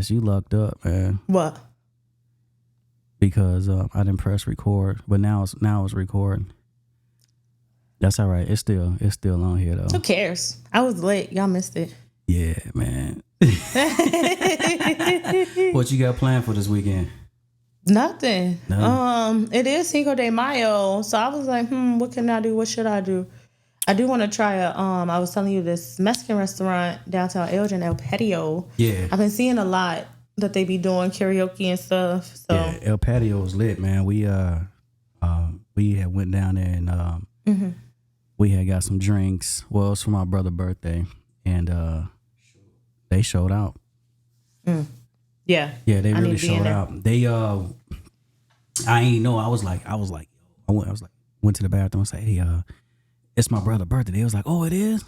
Jess, you lucked up, man. What? Because I didn't press record, but now it's recording. That's all right. It's still on here though. Who cares? I was late. Y'all missed it. Yeah, man. What you got planned for this weekend? Nothing. It is Cinco de Mayo, so I was like, what can I do? What should I do? I do want to try I was telling you, this Mexican restaurant downtown Elgin, El Patio. Yeah. I've been seeing a lot that they be doing karaoke and stuff. So yeah, El Patio is lit, man. We had went down there and we had got some drinks. Well, it's for my brother's birthday, and they showed out. Yeah. Yeah, they really showed out. They I ain't know. I was like, went to the bathroom and said, hey, it's my brother's birthday. They was like, oh, it is?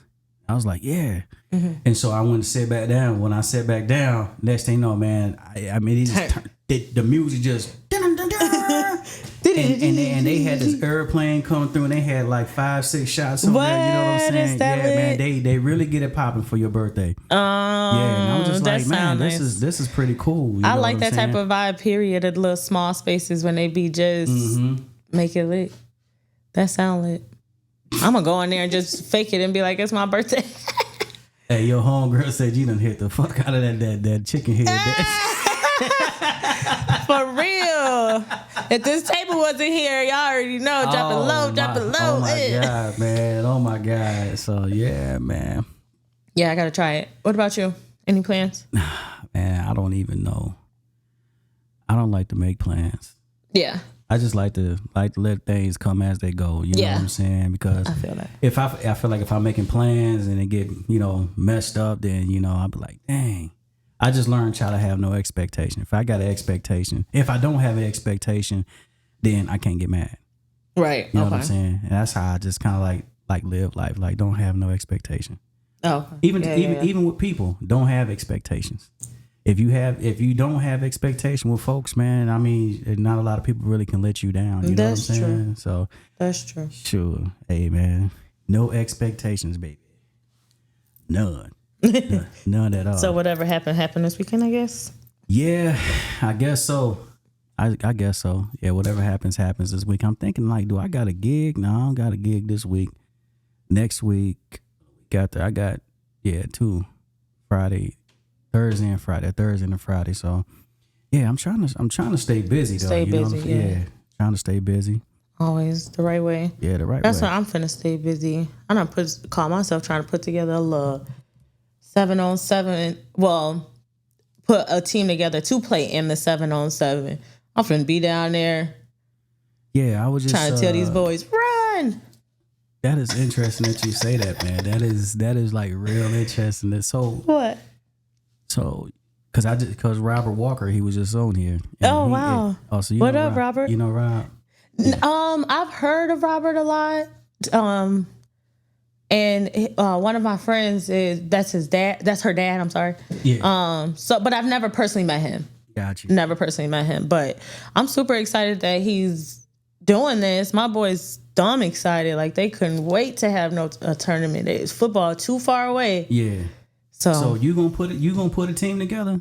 I was like, yeah. And so I went to sit back down. When I sat back down, next thing you know, man, I mean, it just the music just and they had this airplane coming through, and they had like 5-6 shots on there. You know what I'm saying? Yeah, man, they really get it popping for your birthday. Yeah, and I was just like, man, this is pretty cool. I like that type of vibe. Period. At little small spaces when they be just make it lit. That sound lit. I'm gonna go in there and just fake it and be like, it's my birthday. Hey, your homegirl said you done hit the fuck out of that chicken head. For real. If this table wasn't here, y'all already know. Drop it low. Oh my God, man. Oh my God. So yeah, man. Yeah, I gotta try it. What about you? Any plans? Man, I don't even know. I don't like to make plans. Yeah. I just like to let things come as they go. You know what I'm saying? Because I feel that. If I feel like if I'm making plans and it get, messed up, then, I'll be like, dang. I just learned how to have no expectation. If I got an expectation, if I don't have an expectation, then I can't get mad. Right. You know what I'm saying? And that's how I just kind of like live life. Like, don't have no expectation. Oh. Even with people, don't have expectations. If you don't have expectation with folks, man, I mean, not a lot of people really can let you down. You know what I'm saying? True. So that's true. Sure. Hey, man, no expectations, baby. None at all. So whatever happened this weekend, I guess. Yeah, I guess so. I guess so. Yeah, whatever happens this week. I'm thinking like, do I got a gig? No, I don't got a gig this week. Next week, I got 2 Friday. Thursday and Friday. So yeah, I'm trying to stay busy though. Stay busy, yeah. Trying to stay busy. Always the right way. Yeah, the right way. That's why I'm finna stay busy. I don't call myself trying to put together a little 7-on-7. Well, put a team together to play in the 7-on-7. I'm finna be down there. Yeah, I was just trying to tell these boys, run. That is interesting that you say that, man. That is like real interesting. So what? So, because Robert Walker, he was just on here. Oh, wow. So what up, Robert? You know Rob? I've heard of Robert a lot. And one of my friends that's his dad. That's her dad. I'm sorry. Yeah. But I've never personally met him. Got you. Never personally met him, but I'm super excited that he's doing this. My boys dumb excited. Like they couldn't wait to have a tournament. It's football too far away. Yeah. So you gonna put a team together?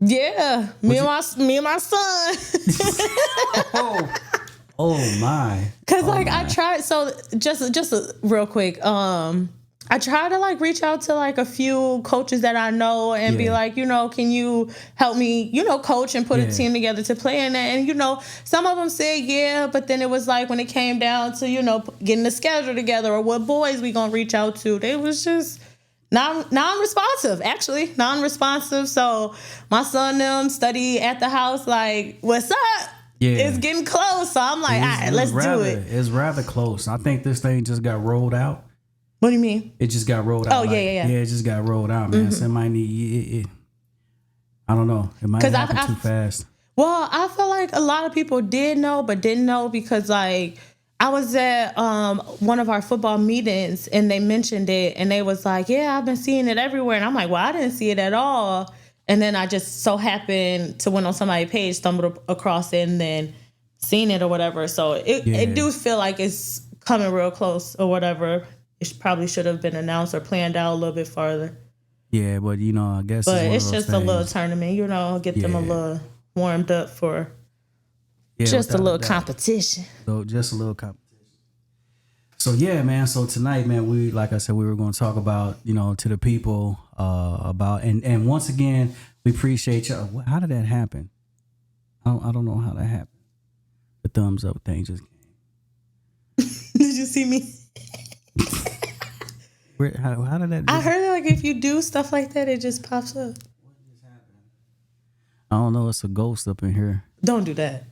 Yeah, me and my son. oh my! Cause I tried. So just real quick. I try to reach out to a few coaches that I know and be like, can you help me, coach and put a team together to play in that? And some of them said yeah, but then it was when it came down to getting the schedule together or what boys we gonna reach out to, they was just non-responsive, actually. Non-responsive. So my son them study at the house what's up? Yeah. It's getting close. So I'm like, all right, let's do it. It's rather close. I think this thing just got rolled out. What do you mean? It just got rolled out. Oh, yeah. Yeah, it just got rolled out, man. So it might need... I don't know. It might happen too fast. Well, I feel like a lot of people did know, but didn't know because I was at one of our football meetings and they mentioned it and they was like, yeah, I've been seeing it everywhere. And I'm like, well, I didn't see it at all. And then I just so happened to went on somebody's page, stumbled across it and then seen it or whatever. So it do feel like it's coming real close or whatever. It probably should have been announced or planned out a little bit farther. Yeah, but I guess But it's it's just things. a little tournament, get them a little warmed up for just a little competition. So just a little competition. So yeah, man. So tonight, man, like I said, we were going to talk about, to the people about, and once again, we appreciate you. How did that happen? I don't know how that happened. The thumbs up thing just came. Did you see me? How did that? I heard that like if you do stuff like that, it just pops up. What just happened? I don't know. It's a ghost up in here. Don't do that.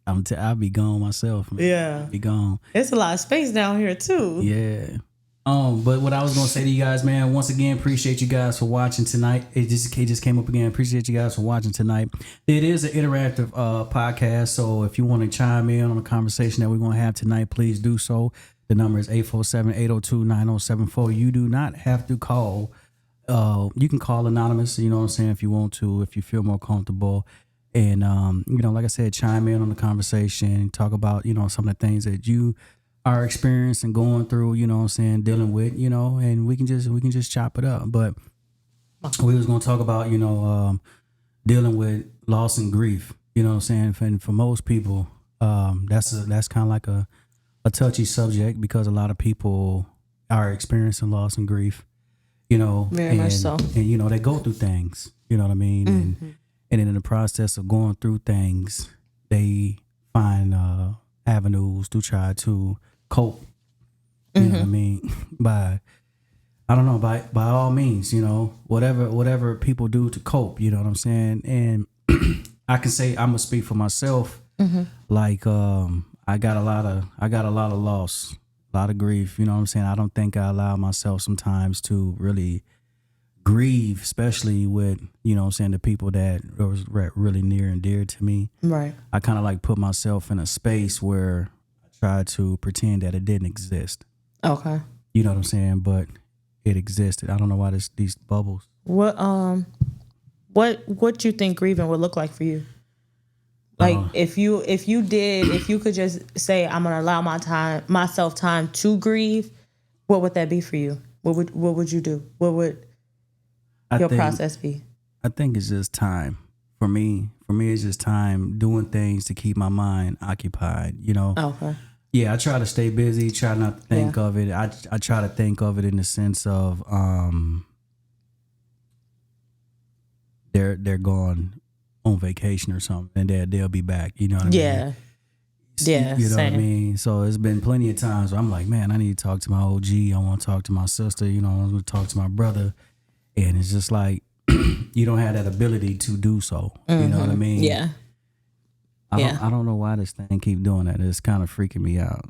I'll be gone myself. Man. Yeah, I'll be gone. It's a lot of space down here too. Yeah. But what I was gonna say to you guys, man, once again, appreciate you guys for watching tonight. It just came up again. Appreciate you guys for watching tonight. It is an interactive podcast, so if you want to chime in on the conversation that we're gonna have tonight, please do so. The number is 847-802-9074. You do not have to call. You can call anonymous, you know what I'm saying, if you want to, if you feel more comfortable. And, like I said, chime in on the conversation, talk about, some of the things that you are experiencing, going through, you know what I'm saying, dealing with, and we can just chop it up. But we was going to talk about, dealing with loss and grief, you know what I'm saying? And for most people, that's kind of like a touchy subject because a lot of people are experiencing loss and grief, Very much so. And, they go through things, you know what I mean? Mm-hmm. And in the process of going through things, they find avenues to try to cope. You know what I mean? By all means, whatever people do to cope, you know what I'm saying? And I can say I'm gonna speak for myself. Like I got a lot of loss, a lot of grief, you know what I'm saying? I don't think I allow myself sometimes to really grieve, especially with, the people that was really near and dear to me. Right. I kind of like put myself in a space where I try to pretend that it didn't exist. Okay. You know what I'm saying? But it existed. I don't know why these bubbles. What you think grieving would look like for you? Like if you could just say I'm gonna allow myself time to grieve, what would that be for you? What would you do? What would your process be? I think it's just time. For me, it's just time doing things to keep my mind occupied, Okay. Yeah, I try to stay busy, try not to think of it. I try to think of it in the sense of they're gone on vacation or something and they'll be back, you know what I mean? Yeah, you know same. what I mean? So it's been plenty of times where I'm like, man, I need to talk to my OG. I want to talk to my sister, I want to talk to my brother. And it's just like, you don't have that ability to do so. You know what I mean? Yeah. I don't know why this thing keep doing that. It's kind of freaking me out.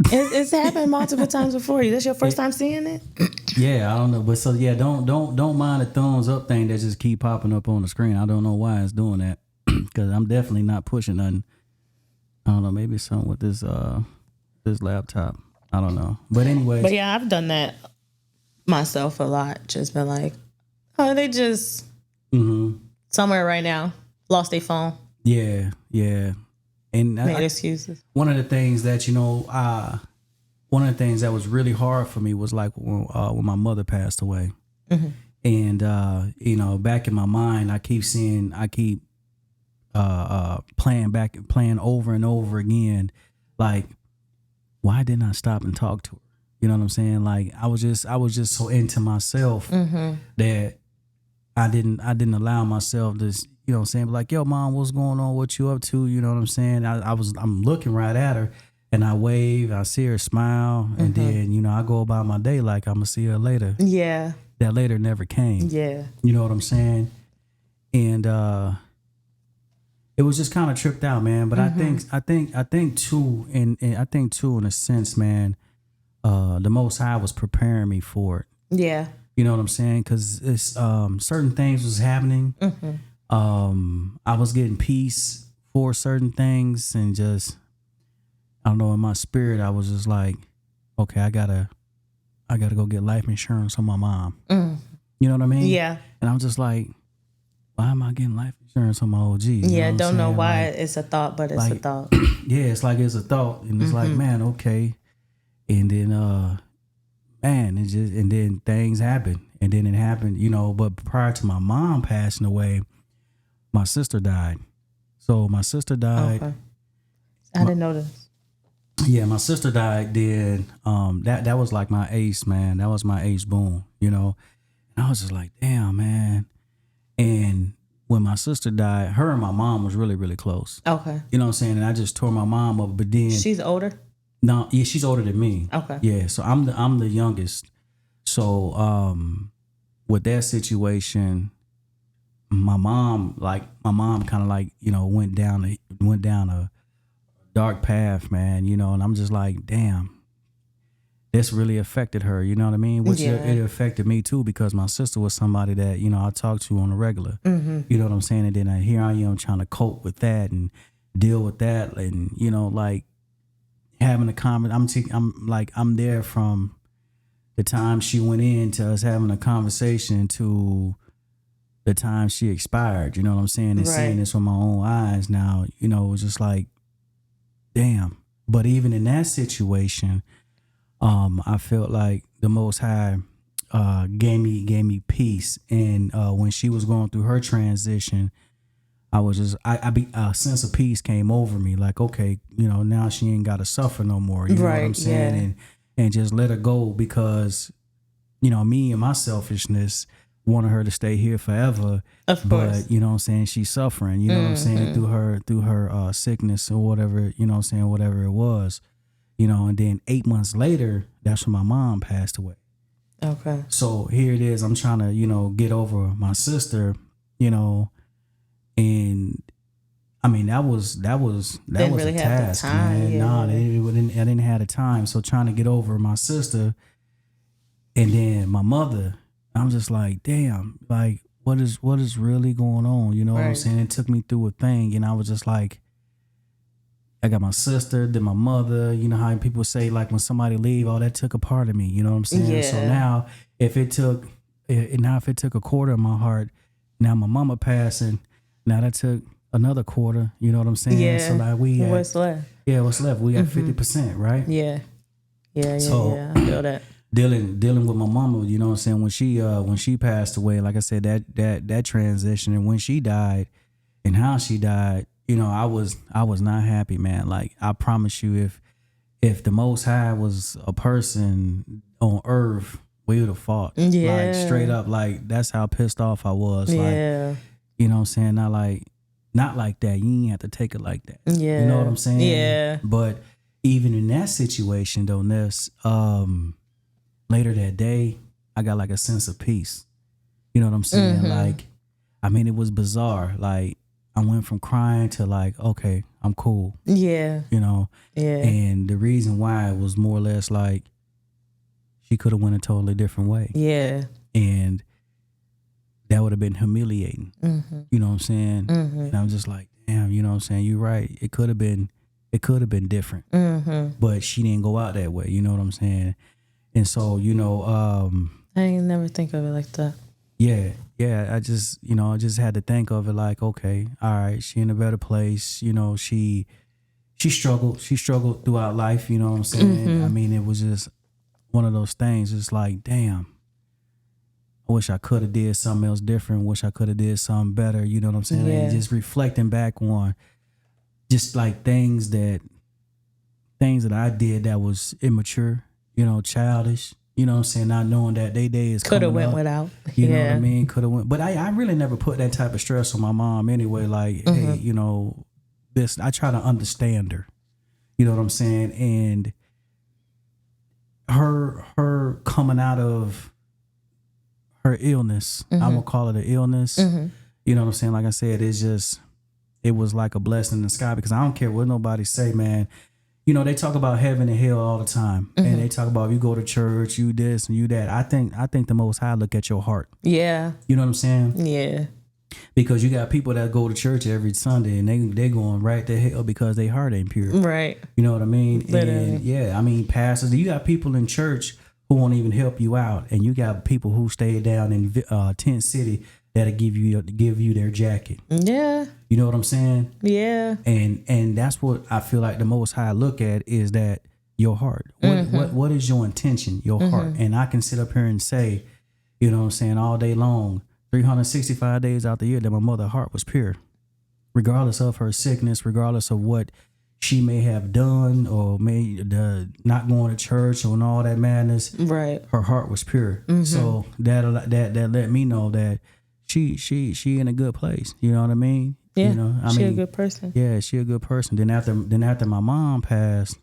It's happened multiple times before. This your first time seeing it? Yeah, I don't know. But so yeah, don't mind the thumbs up thing that just keep popping up on the screen. I don't know why it's doing that. Because I'm definitely not pushing nothing. I don't know, maybe something with this laptop. I don't know. But anyway. But yeah, I've done that myself a lot. Just been like, oh, they just somewhere right now lost their phone. Yeah. And made excuses. One of the things that one of the things that was really hard for me was like when my mother passed away, and back in my mind, I keep playing over and over again, like, why didn't I stop and talk to her? You know what I'm saying? Like I was just so into myself that I didn't allow myself to, you know what I'm saying, like, yo, mom, what's going on? What you up to? You know what I'm saying? I'm looking right at her and I wave, I see her smile, and then, I go about my day like I'm gonna see her later. Yeah. That later never came. Yeah. You know what I'm saying? And it was just kind of tripped out, man. But I think too, in a sense, man, the Most High was preparing me for it. Yeah. You know what I'm saying? Because it's certain things was happening. I was getting peace for certain things, and just, I don't know, in my spirit, I was just like, okay, I gotta go get life insurance on my mom. You know what I mean? Yeah. And I'm just like, why am I getting life insurance on my OG? Yeah, don't know why it's a thought, but it's a thought. Yeah, it's like it's a thought, and it's like, man, okay. And then man, it just, and then things happened. And then it happened, you know, but prior to my mom passing away, my sister died. So my sister died. Okay. I didn't know this. Yeah, my sister died then. That was like my ace, man. That was my ace boom, you know. And I was just like, damn, man. And when my sister died, her and my mom was really, really close. Okay. You know what I'm saying? And I just tore my mom up. But then She's older? no, yeah, she's older than me. Okay. Yeah, so I'm the youngest. So with that situation, my mom kind of like, you know, went down a dark path, man, you know, and I'm just like, damn, this really affected her, you know what I mean? Which it affected me too, because my sister was somebody that, you know, I talked to on a regular. You know what I'm saying? And then here I am trying to cope with that and deal with that, and you know, like having a comment. I'm there from the time she went in to us having a conversation to the time she expired. You know what I'm saying? And seeing this with my own eyes now, you know, it was just like, damn. But even in that situation, I felt like the Most High gave me peace. And when she was going through her transition, I was just a sense of peace came over me. Like, okay, you know, now she ain't got to suffer no more. You know what I'm saying? And just let her go, because, you know, me and my selfishness wanted her to stay here forever. Of course. But, you know what I'm saying, she's suffering, you know what I'm saying, through her sickness or whatever, you know what I'm saying, whatever it was. You know, and then 8 months later, that's when my mom passed away. Okay. So here it is, I'm trying to, you know, get over my sister, you know, and I mean, that was really a task, man. Yeah. Nah, I didn't have the time. So trying to get over my sister and then my mother, I'm just like, damn, like what is really going on? You know what I'm saying? It took me through a thing, and I was just like, I got my sister, then my mother. You know how people say, like, when somebody leave, oh, that took a part of me. You know what I'm saying? Yeah. So now, if it took a quarter of my heart, now my mama passing, now that took another quarter. You know what I'm saying? Yeah. So like what's left? Yeah, what's left? We got 50%, right? Yeah. So, I feel that. Dealing with my mama, you know what I'm saying? When she passed away, like I said, that transition, and when she died and how she died, you know, I was not happy, man. Like, I promise you, if the Most High was a person on earth, we would have fought. Yeah. Like, straight up, like, that's how pissed off I was. Yeah. Like, you know what I'm saying? Not like that. You ain't have to take it like that. Yeah. You know what I'm saying? Yeah. But even in that situation, though, Ness, later that day, I got like a sense of peace. You know what I'm saying? Like, I mean, it was bizarre. Like, I went from crying to like, okay, I'm cool. Yeah. You know? Yeah. And the reason why it was more or less like she could have went a totally different way. Yeah. And that would have been humiliating. You know what I'm saying? And I'm just like, damn, you know what I'm saying? You're right. It could have been different. But she didn't go out that way. You know what I'm saying? And so, you know, I ain't never think of it like that. Yeah. I just had to think of it like, okay, all right, she in a better place. You know, she struggled throughout life. You know what I'm saying? I mean, it was just one of those things. It's like, damn, I wish I could have did something else different. Wish I could have did something better. You know what I'm saying? Yeah. And just reflecting back on just like things that I did that was immature, you know, childish. You know what I'm saying? Not knowing that they day is could have coming went up. without. You know what I mean? Could have went. But I really never put that type of stress on my mom anyway. Like, hey, you know, this, I try to understand her. You know what I'm saying? And her coming out of her illness, I'm going to call it an illness. You know what I'm saying? Like I said, it was like a blessing in the sky, because I don't care what nobody say, man. You know, they talk about heaven and hell all the time. And they talk about, you go to church, you this and you that. I think the Most High look at your heart. Yeah. You know what I'm saying? Yeah. Because you got people that go to church every Sunday and they going right to hell because their heart ain't pure. Right. You know what I mean? Literally. And yeah, I mean, pastors, you got people in church who won't even help you out. And you got people who stay down in Tent City that'll give you their jacket. Yeah. You know what I'm saying? Yeah. And that's what I feel like the Most High look at, is that your heart. What is your intention, your heart? And I can sit up here and say, you know what I'm saying, all day long, 365 days out the year, that my mother's heart was pure, regardless of her sickness, regardless of what she may have done or not going to church or all that madness. Right. Her heart was pure. So that let me know that she in a good place. You know what I mean? Yeah. You know, She a good person. Yeah, she a good person. Then after my mom passed,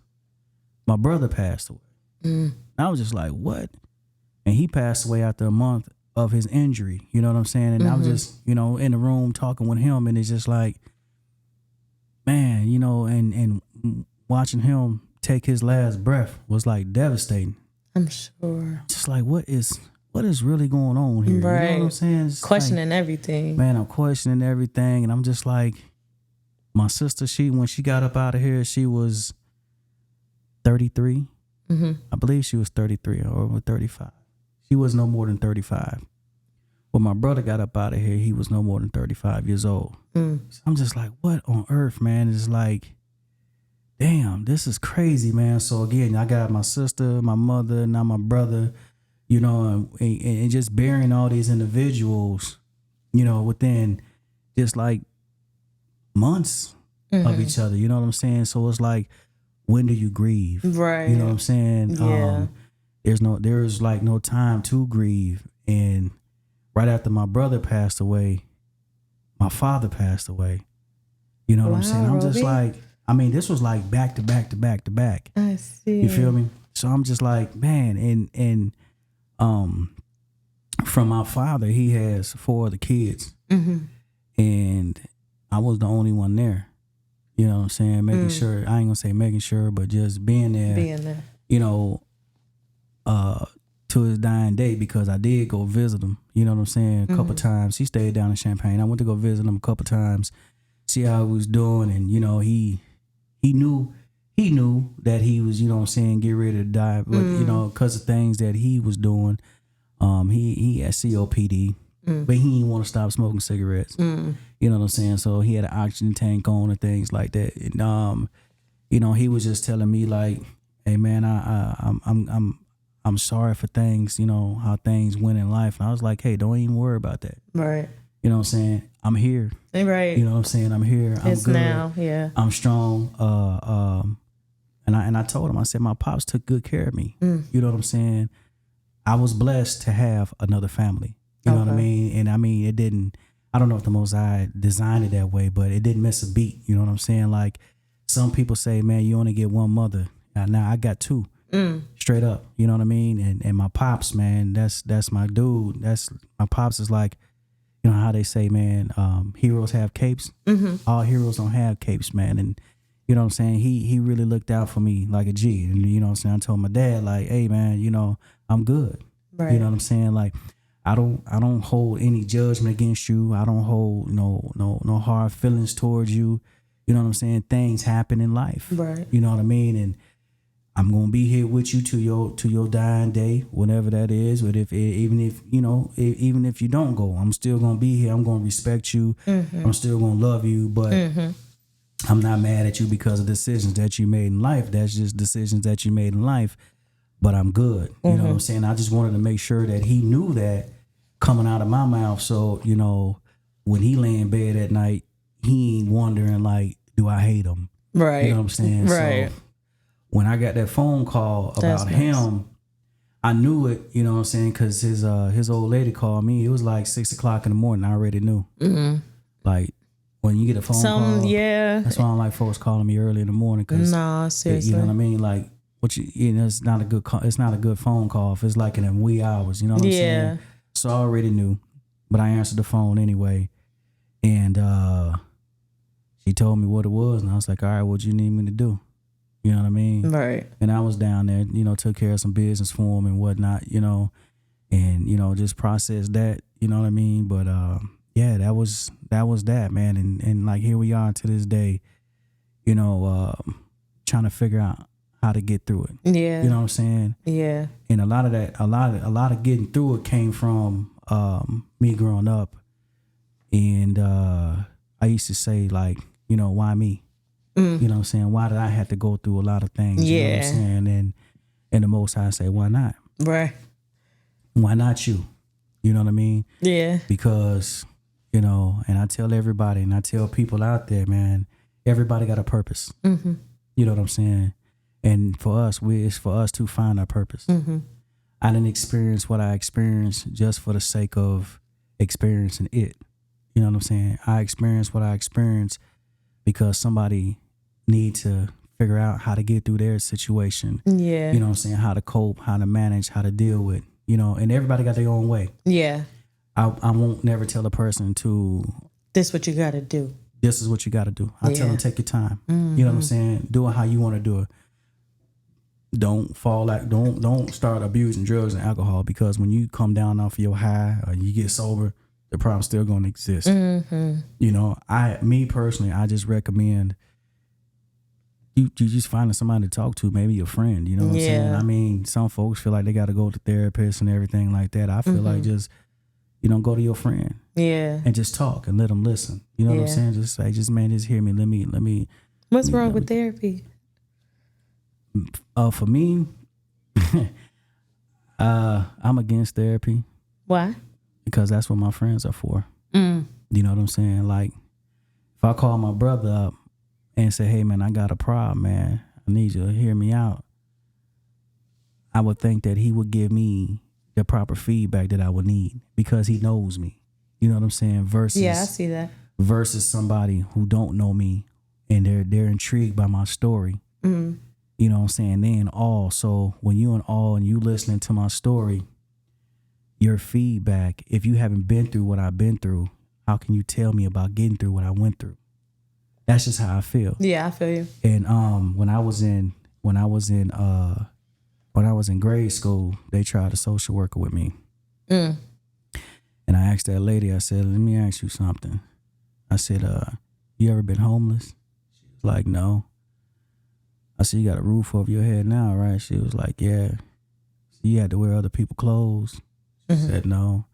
my brother passed away. I was just like, what? And he passed away after a month of his injury. You know what I'm saying? And I was just, you know, in the room talking with him, and it's just like, man, you know, and watching him take his last breath was like devastating. I'm sure. Just like, what is really going on here? Right. You know what I'm saying? It's questioning like, everything. Man, I'm questioning everything, and I'm just like, my sister, when she got up out of here, she was 33. I believe she was 33 or 35. She was no more than 35. When my brother got up out of here, he was no more than 35 years old. So I'm just like, what on earth, man? It's like, damn, this is crazy, man. So again, I got my sister, my mother, now my brother, you know, and just burying all these individuals, you know, within just like months of each other. You know what I'm saying? So it's like, when do you grieve? Right. You know what I'm saying? Yeah. There's like no time to grieve. And right after my brother passed away, my father passed away. You know what I'm saying? I'm just like, I mean, this was like back to back to back to back. I see. You feel me? So I'm just like, man, and from my father, he has 4 other kids. And I was the only one there. You know what I'm saying? Making sure, I ain't gonna say making sure, but just being there. You know, to his dying day, because I did go visit him, you know what I'm saying, a couple times. He stayed down in Champaign. I went to go visit him a couple times, see how he was doing, and you know, he knew that he was, you know what I'm saying, get ready to die, but you know, because of things that he was doing, he had COPD, but he didn't want to stop smoking cigarettes. You know what I'm saying? So he had an oxygen tank on and things like that. And you know, he was just telling me like, hey man, I'm sorry for things, you know, how things went in life. And I was like, hey, don't even worry about that. Right. You know what I'm saying? I'm here. Right. You know what I'm saying? I'm here. I'm it's good. Now, yeah. I'm strong. And I told him, I said, my pops took good care of me. You know what I'm saying? I was blessed to have another family. You know what I mean? And I mean, it didn't, I don't know if the Most High designed it that way, but it didn't miss a beat. You know what I'm saying? Like some people say, man, you only get one mother. Now I got 2. Straight up. You know what I mean? And my pops, man, that's my dude. My pops is like, you know how they say, man, heroes have capes. All heroes don't have capes, man. And you know what I'm saying? He really looked out for me like a G. And you know what I'm saying? I told my dad, like, hey man, you know, I'm good. Right. You know what I'm saying? Like, I don't hold any judgment against you. I don't hold no hard feelings towards you. You know what I'm saying? Things happen in life. Right. You know what I mean? And I'm gonna be here with you to your dying day, whatever that is. But even if you don't go, I'm still gonna be here. I'm gonna respect you. I'm still gonna love you. But I'm not mad at you because of decisions that you made in life. That's just decisions that you made in life. But I'm good. You know what I'm saying? I just wanted to make sure that he knew that coming out of my mouth. So, you know, when he lay in bed at night, he ain't wondering like, do I hate him? Right. You know what I'm saying? Right. So when I got that phone call about him, I knew it, you know what I'm saying? Cause his old lady called me. It was like 6 o'clock in the morning. I already knew. Like when you get a phone call. Yeah. That's why I don't like folks calling me early in the morning. Cause seriously. You know what I mean? Like, it's not a good phone call if it's like in them wee hours, you know what I'm saying? So I already knew, but I answered the phone anyway, and she told me what it was, and I was like, all right, what you need me to do? You know what I mean? Right. And I was down there, you know, took care of some business for him and whatnot, you know, and you know, just processed that, you know what I mean? But yeah, that was that, man, and like here we are to this day, you know, trying to figure out how to get through it. Yeah. You know what I'm saying? Yeah. And a lot of getting through it came from me growing up. And I used to say like, you know, why me? You know what I'm saying? Why did I have to go through a lot of things? You know what I'm saying? And the Most High say, why not? Right. Why not you? You know what I mean? Yeah. Because, you know, and I tell everybody and I tell people out there, man, everybody got a purpose. Mm-hmm. You know what I'm saying? And for us, it's for us to find our purpose. Mm-hmm. I didn't experience what I experienced just for the sake of experiencing it. You know what I'm saying? I experienced what I experienced because somebody need to figure out how to get through their situation. Yeah. You know what I'm saying? How to cope, how to manage, how to deal with, you know, and everybody got their own way. Yeah. I won't never tell a person to, this what you got to do. This is what you got to do. I tell them, take your time. Mm-hmm. You know what I'm saying? Do it how you want to do it. Don't don't start abusing drugs and alcohol, because when you come down off your high or you get sober, the problem's still going to exist. Mm-hmm. You know, me personally, I just recommend you just finding somebody to talk to, maybe your friend, you know what I'm saying? I mean, some folks feel like they got to go to therapists and everything like that. I feel like just, you know, go to your friend. Yeah. And just talk and let them listen. You know what I'm saying? Just say, man, just hear me. Let me. What's wrong with therapy? For me, I'm against therapy. Why? Because that's what my friends are for. Mm. You know what I'm saying? Like, if I call my brother up and say, hey, man, I got a problem, man. I need you to hear me out. I would think that he would give me the proper feedback that I would need, because he knows me. You know what I'm saying? Versus, I see that. Versus somebody who don't know me and they're intrigued by my story. Mm. You know what I'm saying? They in awe. So when you in awe and you listening to my story, your feedback, if you haven't been through what I've been through, how can you tell me about getting through what I went through? That's just how I feel. Yeah, I feel you. And when I was in grade school, they tried a social worker with me. Mm. And I asked that lady, I said, let me ask you something. I said, you ever been homeless? She was like, no. I said, you got a roof over your head now, right? She was like, yeah. So you had to wear other people's clothes? She said, no.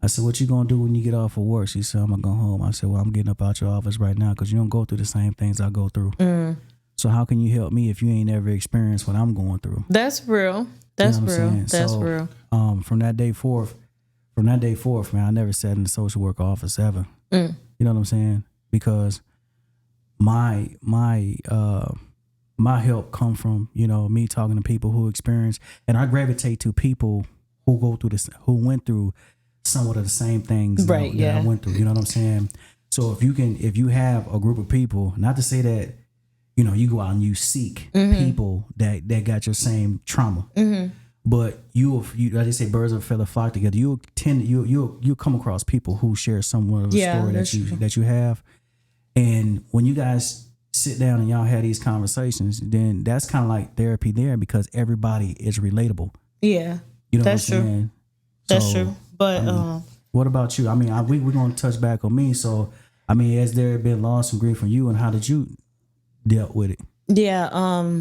I said, what you gonna do when you get off of work? She said, I'm gonna go home. I said, well, I'm getting up out your office right now because you don't go through the same things I go through. Mm. So how can you help me if you ain't ever experienced what I'm going through? That's real. That's real. That's real. From that day forth, man, I never sat in the social work office ever. Mm. You know what I'm saying? Because my help come from, you know, me talking to people who experience, and I gravitate to people who go through this, who went through somewhat of the same things that I went through. You know what I'm saying? So if you have a group of people, not to say that, you know, you go out and you seek people that got your same trauma, but you like they say, birds of a feather flock together. You'll come across people who share somewhat of a story that you have, and when you guys sit down and y'all have these conversations, then that's kind of like therapy there, because everybody is relatable. Yeah, you know that's what I'm true. saying? That's true. But I mean, what about you? I mean, we're going to touch back on me. So, I mean, has there been loss and grief from you, and how did you deal with it? Yeah,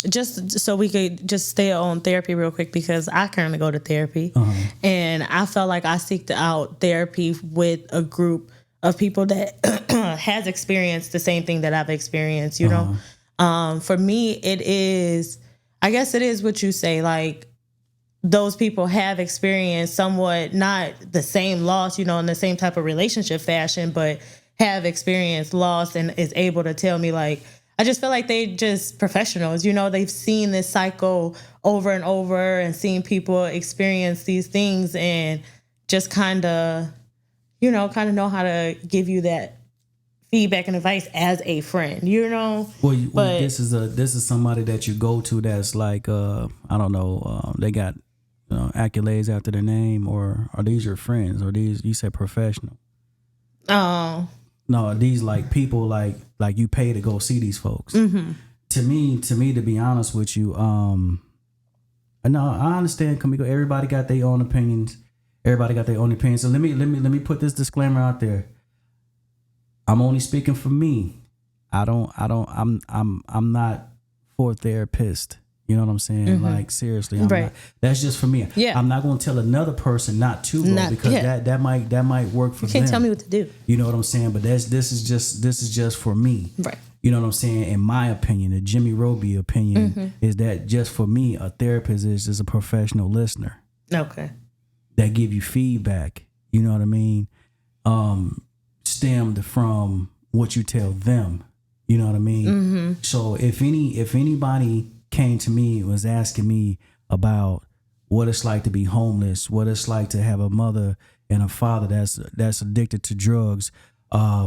just so we could just stay on therapy real quick, because I currently go to therapy, and I felt like I seeked out therapy with a group of people that has experienced the same thing that I've experienced, you know? For me, I guess it is what you say, like, those people have experienced somewhat, not the same loss, you know, in the same type of relationship fashion, but have experienced loss and is able to tell me, like, I just feel like they just professionals, you know, they've seen this cycle over and over and seen people experience these things and just kind of know how to give you that feedback and advice as a friend, you know. Well, this is somebody that you go to that's like, I don't know, they got accolades after their name, or are these your friends, or these, you said professional? Oh. No, are these like people like you pay to go see these folks? Mm-hmm. To me, to be honest with you, no, I understand. Everybody got their own opinions. So let me put this disclaimer out there. I'm only speaking for me. I'm not for a therapist. You know what I'm saying? Mm-hmm. Like, seriously, I'm not. That's just for me. Yeah. I'm not going to tell another person not to go, because that might work for them. You can't tell me what to do. You know what I'm saying? But this is just for me. Right. You know what I'm saying? In my opinion, the Jimmy Roby opinion is that just for me, a therapist is just a professional listener. Okay. That give you feedback. You know what I mean? Stemmed from what you tell them. You know what I mean? So if anybody came to me and was asking me about what it's like to be homeless, what it's like to have a mother and a father that's addicted to drugs, I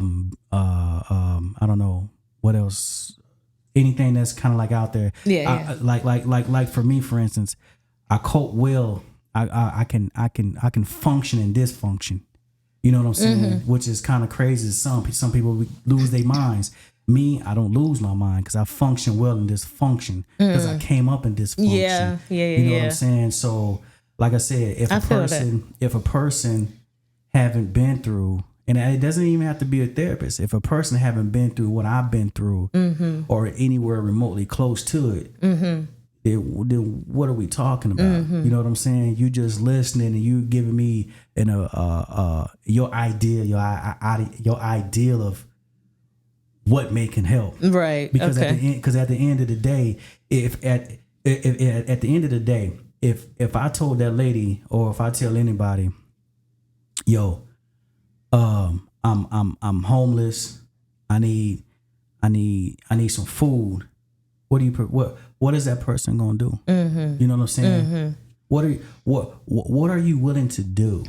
don't know what else, anything that's kind of like out there. Yeah. Like for me, for instance, I cope well. I can function in dysfunction. You know what I'm saying? Which is kind of crazy. Some people lose their minds. Me, I don't lose my mind because I function well in dysfunction because I came up in dysfunction. Yeah. You know what I'm saying? So, like I said, if a person haven't been through, and it doesn't even have to be a therapist, if a person haven't been through what I've been through or anywhere remotely close to it, then what are we talking about? You know what I'm saying? You just listening and you giving me your ideal of what can help, right? Because at the end of the day, if I told that lady, or if I tell anybody, yo, I'm homeless, I need some food. What is that person gonna do? You know what I'm saying? What are you willing to do?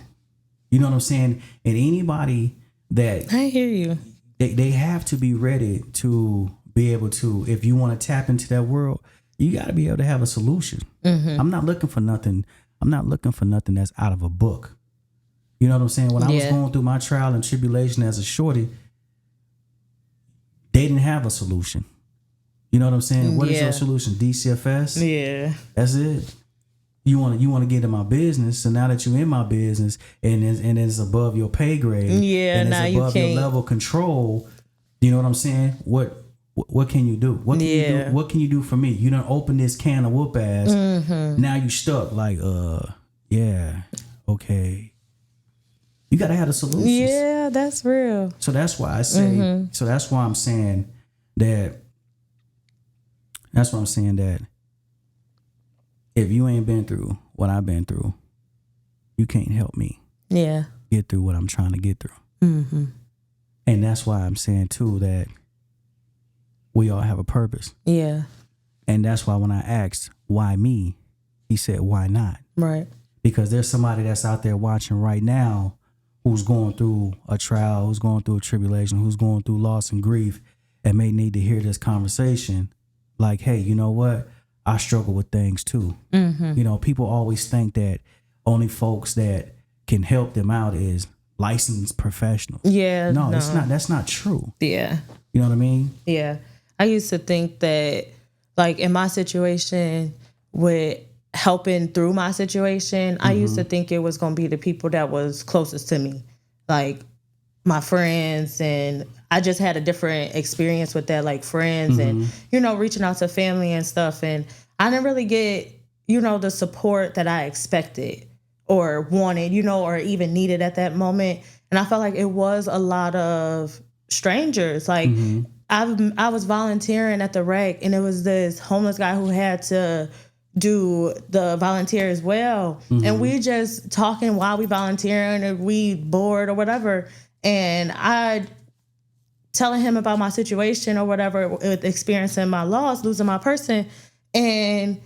You know what I'm saying? And anybody that I hear you. They have to be ready to be able to, if you want to tap into that world, you got to be able to have a solution. I'm not looking for nothing. I'm not looking for nothing that's out of a book. You know what I'm saying? When I was going through my trial and tribulation as a shorty, they didn't have a solution. You know what I'm saying? What is your solution? DCFS? Yeah. That's it. You want to get in my business, so now that you're in my business and it's above your pay grade, and now it's above you your can't. level of control, you know what I'm saying? What can you do? What can you do? What can you do for me? You done open this can of whoop ass. Now you stuck. Like, okay. You gotta have the solutions. Yeah, that's real. So that's why I say. So that's why I'm saying that. That's why I'm saying that. If you ain't been through what I've been through, you can't help me get through what I'm trying to get through. And that's why I'm saying, too, that we all have a purpose. Yeah. And that's why when I asked, why me, he said, why not? Right. Because there's somebody that's out there watching right now who's going through a trial, who's going through a tribulation, who's going through loss and grief, and may need to hear this conversation. Like, hey, you know what? I struggle with things too. You know, people always think that only folks that can help them out is licensed professionals. Yeah. No, it's not. That's not true. Yeah. You know what I mean? Yeah. I used to think that, like, in my situation, with helping through my situation, I used to think it was going to be the people that was closest to me, like my friends, and I just had a different experience with that, like friends and, you know, reaching out to family and stuff. And I didn't really get, you know, the support that I expected or wanted, you know, or even needed at that moment. And I felt like it was a lot of strangers. Like I was volunteering at the rec, and it was this homeless guy who had to do the volunteer as well. And we just talking while we volunteering, or we bored or whatever. And I telling him about my situation or whatever with experiencing my loss, losing my person. And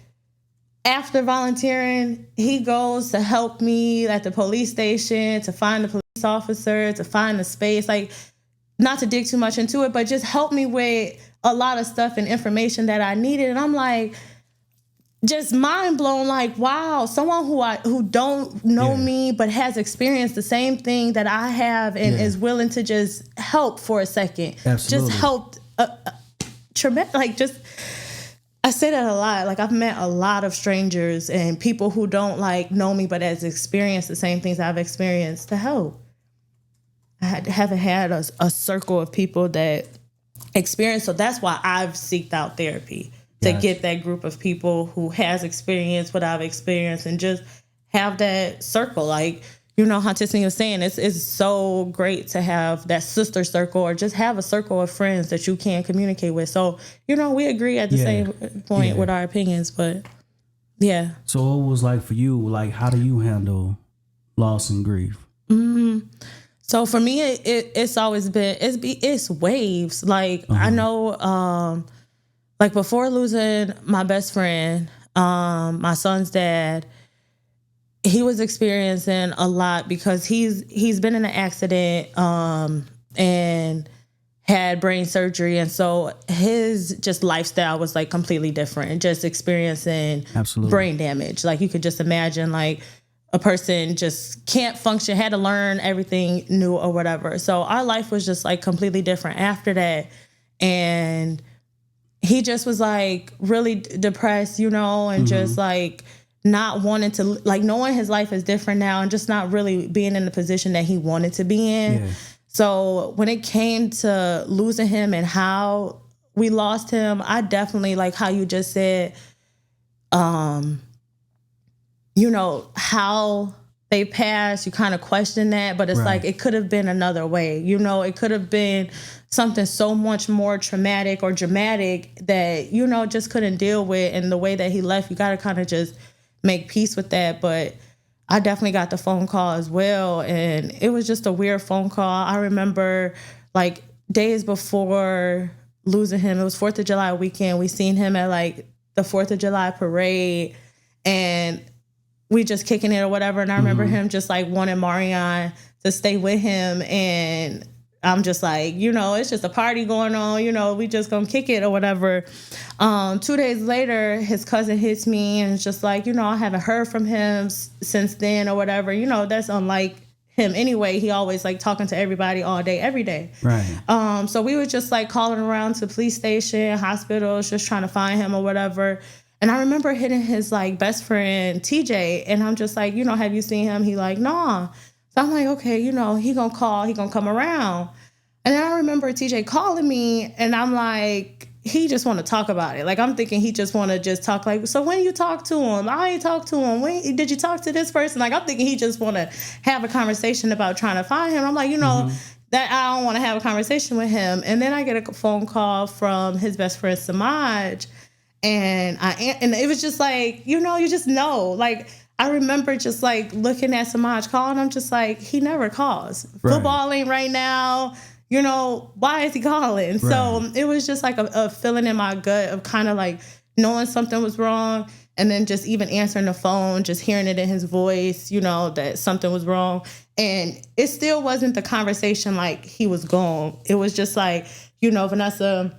after volunteering, he goes to help me at the police station, to find the police officer, to find the space, like, not to dig too much into it, but just help me with a lot of stuff and information that I needed. And I'm like, just mind blown, like, wow, someone who don't know me but has experienced the same thing that I have and is willing to just help for a second. Absolutely. Just helped tremendous. Like, just, I say that a lot. Like, I've met a lot of strangers and people who don't like know me but has experienced the same things I've experienced to help. I haven't had a circle of people that experience, so that's why I've seeked out therapy. To get that group of people who has experienced what I've experienced and just have that circle. Like, how Tiffany was saying, it's so great to have that sister circle or just have a circle of friends that you can communicate with. So, we agree at the same point with our opinions, but yeah. So what was like for you? Like, how do you handle loss and grief? So for me, it's always been, it's waves. Like, I know, like before losing my best friend, my son's dad, he was experiencing a lot because he's been in an accident and had brain surgery. And so his just lifestyle was like completely different, just experiencing brain damage. Like you could just imagine like a person just can't function, had to learn everything new or whatever. So our life was just like completely different after that. And he just was like really depressed, and just like not wanting to, like knowing his life is different now and just not really being in the position that he wanted to be in. Yeah. So when it came to losing him and how we lost him, I definitely, like how you just said, how they passed, you kind of question that, but it's like, it could have been another way. It could have been something so much more traumatic or dramatic that, just couldn't deal with. And the way that he left, you got to kind of just make peace with that. But I definitely got the phone call as well. And it was just a weird phone call. I remember like days before losing him, it was 4th of July weekend. We seen him at like the 4th of July parade and we just kicking it or whatever. And I remember him just like wanting Marion to stay with him. And I'm just like, it's just a party going on, we just gonna kick it or whatever. 2 days later, his cousin hits me and it's just like, I haven't heard from him since then or whatever. That's unlike him anyway. He always like talking to everybody all day, every day. Right. So we were just like calling around to police station, hospitals, just trying to find him or whatever. And I remember hitting his like best friend, TJ, and I'm just like, have you seen him? He like, nah. So I'm like, okay, he gonna call, he gonna come around. And then I remember TJ calling me and I'm like, he just want to talk about it. Like, I'm thinking he just want to just talk like, so when you talk to him? I ain't talk to him. When did you talk to this person? Like, I'm thinking he just want to have a conversation about trying to find him. I'm like, that I don't want to have a conversation with him. And then I get a phone call from his best friend, Samaj. And it was just like, you just know. Like, I remember just like looking at Samaj calling. I'm just like, he never calls. Right. Football ain't right now. Why is he calling? Right. So it was just like a feeling in my gut of kind of like knowing something was wrong. And then just even answering the phone, just hearing it in his voice, that something was wrong. And it still wasn't the conversation like he was gone. It was just like, Vanessa,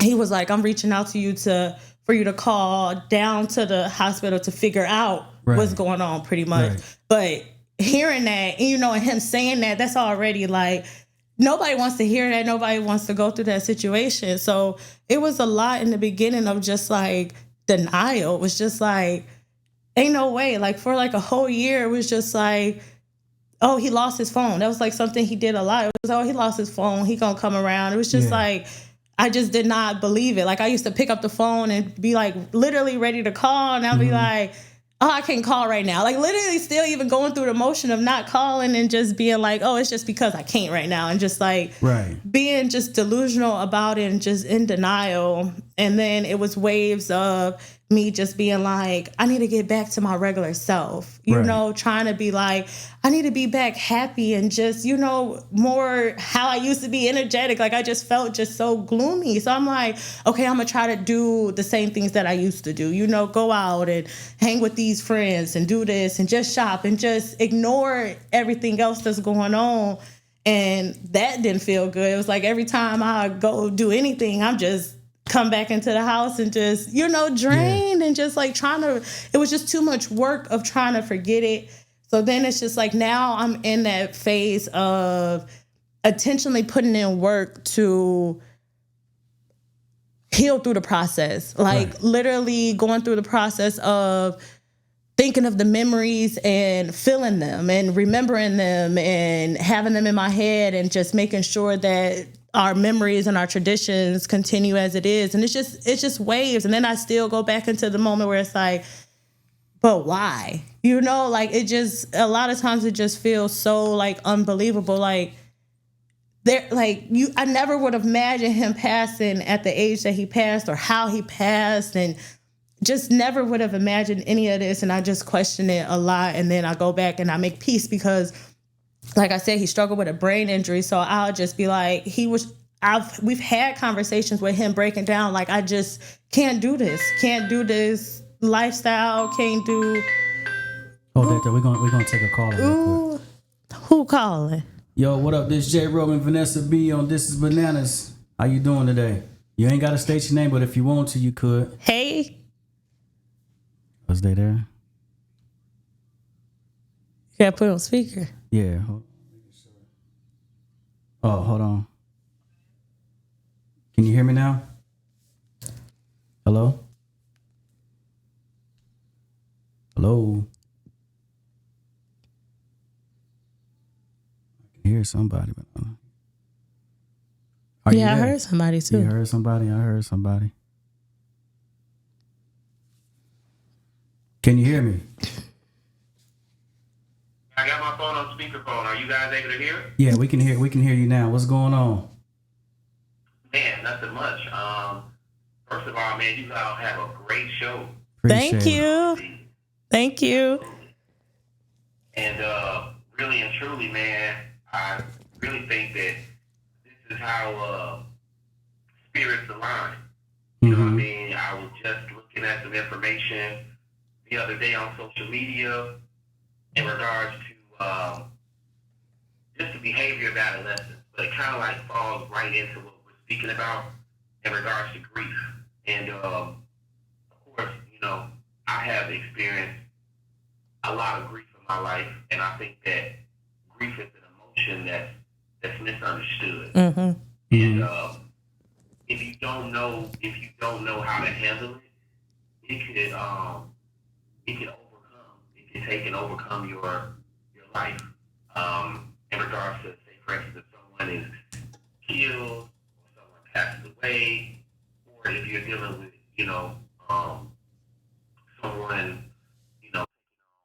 he was like, I'm reaching out to you for you to call down to the hospital to figure out what's going on pretty much. Right. But hearing that, and, and him saying that, that's already like, nobody wants to hear that. Nobody wants to go through that situation. So it was a lot in the beginning of just like denial. It was just like, ain't no way. Like for like a whole year, it was just like, oh, he lost his phone. That was like something he did a lot. It was, oh, he lost his phone. He gonna come around. It was just like, I just did not believe it. Like I used to pick up the phone and be like literally ready to call. And I'll be like, oh, I can't call right now. Like literally still even going through the motion of not calling and just being like, oh, it's just because I can't right now. And just like being just delusional about it and just in denial. And then it was waves of me just being like, I need to get back to my regular self, you know, trying to be like, I need to be back happy and just, more how I used to be energetic. Like I just felt just so gloomy. So I'm like, okay, I'm going to try to do the same things that I used to do, go out and hang with these friends and do this and just shop and just ignore everything else that's going on. And that didn't feel good. It was like every time I go do anything, I'm just come back into the house and just, drained and just like it was just too much work of trying to forget it. So then it's just like now I'm in that phase of intentionally putting in work to heal through the process. Like literally going through the process of thinking of the memories and feeling them and remembering them and having them in my head and just making sure that our memories and our traditions continue as it is. And it's just waves. And then I still go back into the moment where it's like, but why? You know, like it just a lot of times it just feels so like unbelievable. Like there, like you, I never would have imagined him passing at the age that he passed or how he passed, and just never would have imagined any of this. And I just question it a lot, and then I go back and I make peace because, like I said, he struggled with a brain injury. So I'll just be like, we've had conversations with him breaking down, like I just can't do this lifestyle, can't do. Oh, we're gonna take a call real quick. Who calling? Yo, what up? This J. Rob and Vanessa B on This Is Bananas. How you doing today? You ain't got to state your name, but if you want to, you could. Hey. Was they there? You gotta put it on speaker. Yeah. Oh, hold on. Can you hear me now? Hello? Hello? I can hear somebody, but are you I there? heard somebody too. You heard somebody? I heard somebody. Can you hear me? I got my phone on speakerphone. Are you guys able to hear? Yeah, we can hear you now. What's going on? Man, nothing much. First of all, man, you all have a great show. Thank you. Thank you. And really and truly, man, I really think that this is how spirits align. You know what I mean? I was just looking at some information the other day on social media in regards to just the behavior of adolescents, but it kind of like falls right into what we're speaking about in regards to grief. And of course, you know, I have experienced a lot of grief in my life, and I think that grief is an emotion that's misunderstood. And if you don't know how to handle it, it can take and overcome your life. In regards to, say, for instance, if someone is killed or someone passes away, or if you're dealing with, you know, someone, you know,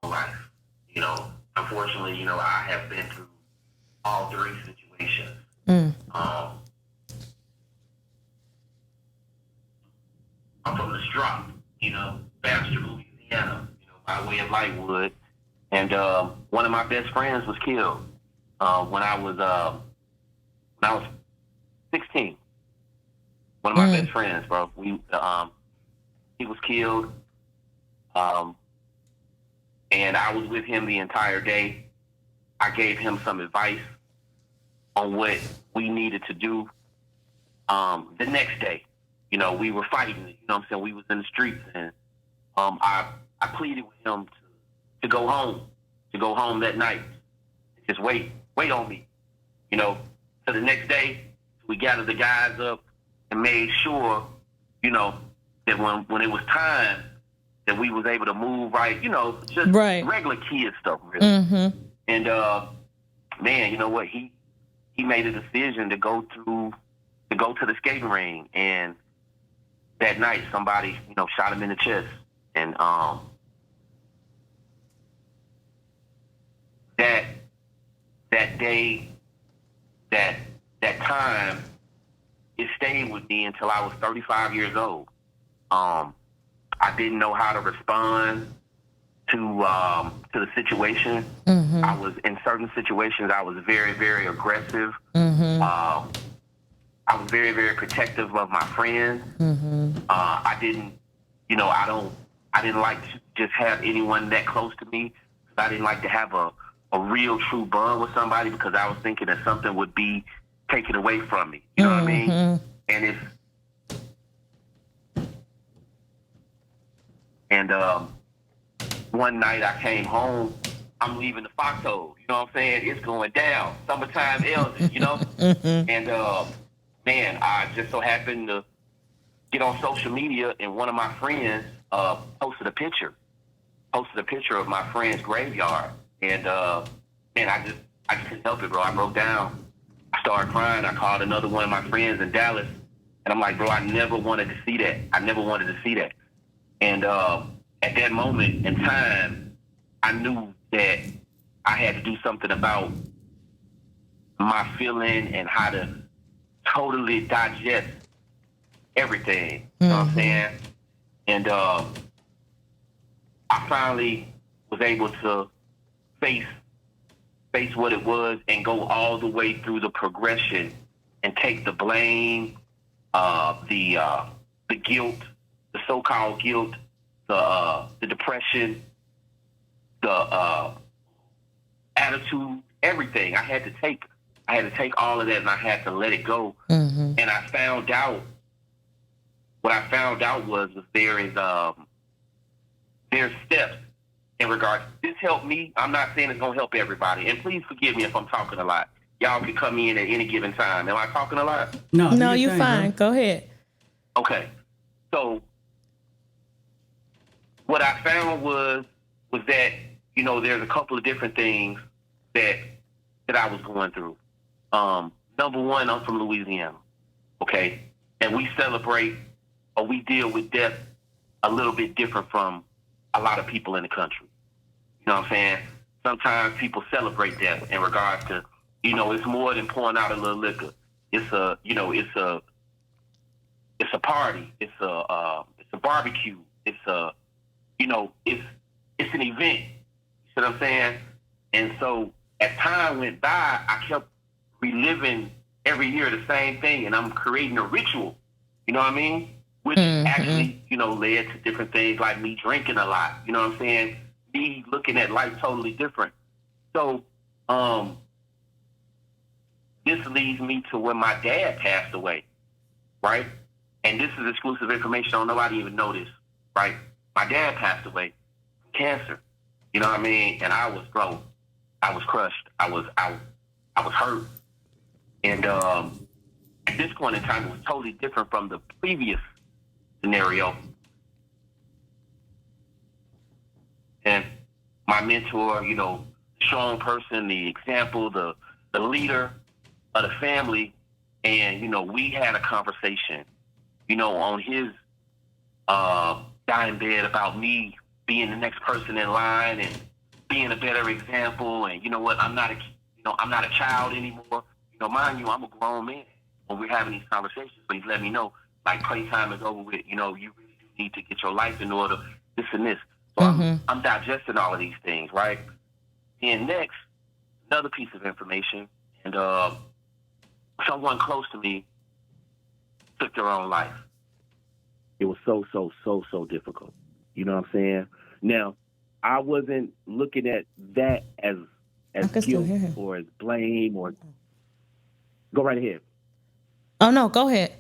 taking life. You know, unfortunately, you know, I have been through all three situations. I'm from the Strop, you know, Baxter, Louisiana, you know, by way of Lightwood. And one of my best friends was killed when I was 16. One of my best friends, bro. He was killed, and I was with him the entire day. I gave him some advice on what we needed to do the next day. You know, we were fighting. You know what I'm saying? We was in the streets, and I pleaded with him to go home that night. Just wait on me. You know, so the next day we gathered the guys up and made sure, you know, that when it was time that we was able to move right, you know, just regular kid stuff, really. And man, you know what? He made a decision to go to the skating ring, and that night somebody, you know, shot him in the chest, and that day, that time, it stayed with me until I was 35 years old. I didn't know how to respond to the situation. I was in certain situations. I was very, very aggressive. I was very, very protective of my friends. I didn't, you know, I didn't like to just have anyone that close to me. I didn't like to have a real true bond with somebody, because I was thinking that something would be taken away from me. You know what I mean? And one night I came home, I'm leaving the foxhole. You know what I'm saying? It's going down. Summertime Elgin, you know? And man, I just so happened to get on social media, and one of my friends posted a picture of my friend's graveyard. And man, I just couldn't help it, bro. I broke down. I started crying. I called another one of my friends in Dallas, and I'm like, bro, I never wanted to see that. And at that moment in time, I knew that I had to do something about my feeling and how to totally digest everything. You know what I'm saying? And I finally was able to face what it was and go all the way through the progression and take the blame, the guilt, the so-called guilt, the depression, the attitude, everything. I had to take all of that and I had to let it go. And I found out what I found out was there's steps in regards. This helped me. I'm not saying it's gonna help everybody. And please forgive me if I'm talking a lot. Y'all can come in at any given time. Am I talking a lot? No, you're fine. Bro. Go ahead. Okay. So what I found was that, you know, there's a couple of different things that I was going through. Number one, I'm from Louisiana. Okay. And we celebrate or we deal with death a little bit different from a lot of people in the country. You know what I'm saying? Sometimes people celebrate death in regards to, you know, it's more than pouring out a little liquor. It's a, you know, it's a party. It's a barbecue. It's a, you know, it's an event. You see what I'm saying? And so as time went by, I kept reliving every year the same thing, and I'm creating a ritual. You know what I mean? Which actually, you know, led to different things like me drinking a lot. You know what I'm saying? Me looking at life totally different. So this leads me to when my dad passed away, right? And this is exclusive information. I don't nobody even know this, right? My dad passed away from cancer. You know what I mean? And I was broke. I was crushed. I was hurt. And at this point in time, it was totally different from the previous scenario. And my mentor, you know, strong person, the example, the leader of the family, and, you know, we had a conversation, you know, on his dying bed about me being the next person in line and being a better example. And you know what? I'm not a child anymore. You know, mind you, I'm a grown man when we're having these conversations. But he's letting me know, like, playtime is over with. You know, you really do need to get your life in order. This and this. So I'm digesting all of these things, right? And next, another piece of information, and someone close to me took their own life. It was so difficult. You know what I'm saying? Now, I wasn't looking at that as guilt or as blame or. Go right ahead. Oh no, go ahead.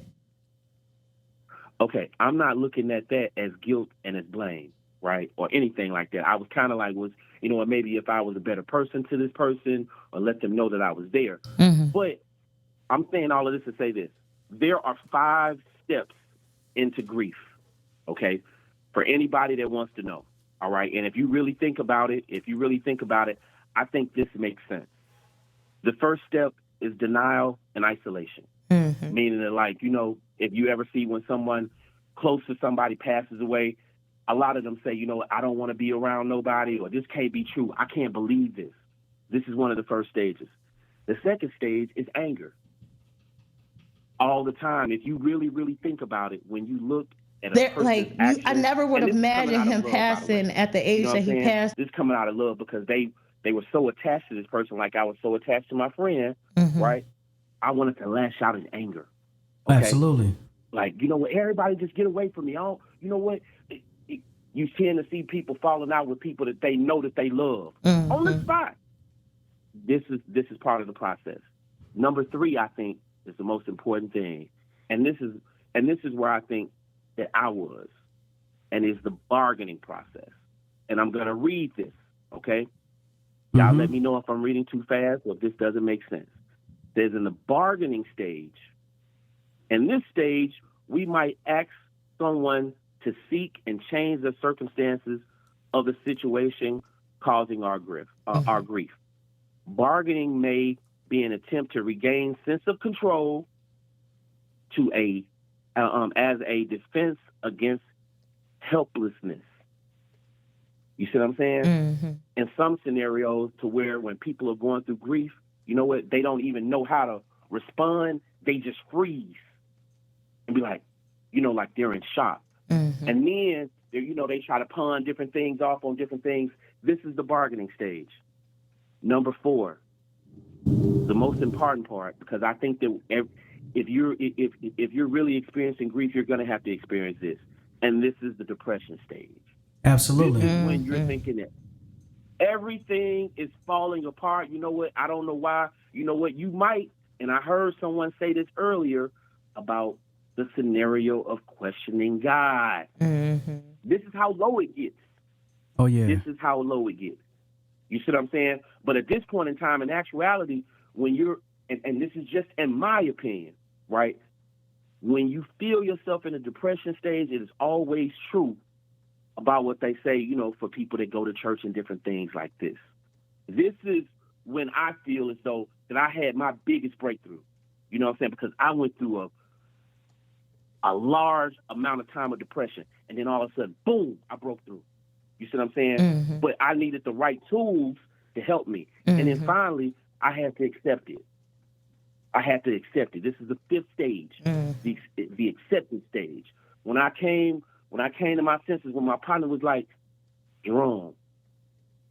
Okay, I'm not looking at that as guilt and as blame, right, or anything like that. I was kind of like, you know, maybe if I was a better person to this person, or let them know that I was there. But I'm saying all of this to say this: there are 5 steps into grief. Okay, for anybody that wants to know. All right, and if you really think about it, I think this makes sense. The first step is denial and isolation. Meaning that, like, you know, if you ever see when someone close to somebody passes away, a lot of them say, you know, I don't want to be around nobody, or this can't be true. I can't believe this. This is one of the first stages. The second stage is anger. All the time, if you really, really think about it, when you look at a person's actions, I never would have imagined him passing at the age that he passed. This is coming out of love because they were so attached to this person, like I was so attached to my friend, right? I wanted to lash out in anger. Okay? Absolutely. Like, you know what? Everybody just get away from me. You know what? You tend to see people falling out with people that they know that they love on the spot. This is part of the process. Number 3, I think, is the most important thing, and this is where I think that I was, and is the bargaining process. And I'm gonna read this, okay? Y'all let me know if I'm reading too fast or if this doesn't make sense. There's in the bargaining stage. In this stage, we might ask someone to seek and change the circumstances of the situation causing our grief. Bargaining may be an attempt to regain sense of control as a defense against helplessness. You see what I'm saying? Mm-hmm. In some scenarios to where when people are going through grief, you know what, they don't even know how to respond. They just freeze and be like, you know, like they're in shock. Mm-hmm. And then, you know, they try to pawn different things off on different things. This is the bargaining stage. Number 4, the most important part, because I think that if you're really experiencing grief, you're going to have to experience this. And this is the depression stage. Absolutely. This is when you're thinking that everything is falling apart. You know what? I don't know why. You know what? You might, and I heard someone say this earlier about the scenario of questioning God. Mm-hmm. This is how low it gets. Oh yeah. This is how low it gets. You see what I'm saying? But at this point in time, in actuality, when you're, and this is just in my opinion, right? When you feel yourself in a depression stage, it is always true about what they say, you know, for people that go to church and different things like this. This is when I feel as though that I had my biggest breakthrough. You know what I'm saying? Because I went through a large amount of time of depression, and then all of a sudden, boom, I broke through. You see what I'm saying? Mm-hmm. But I needed the right tools to help me. Mm-hmm. And then finally, I had to accept it. I had to accept it. This is the 5th stage, the acceptance stage. When I came to my senses, when my partner was like, Jerome,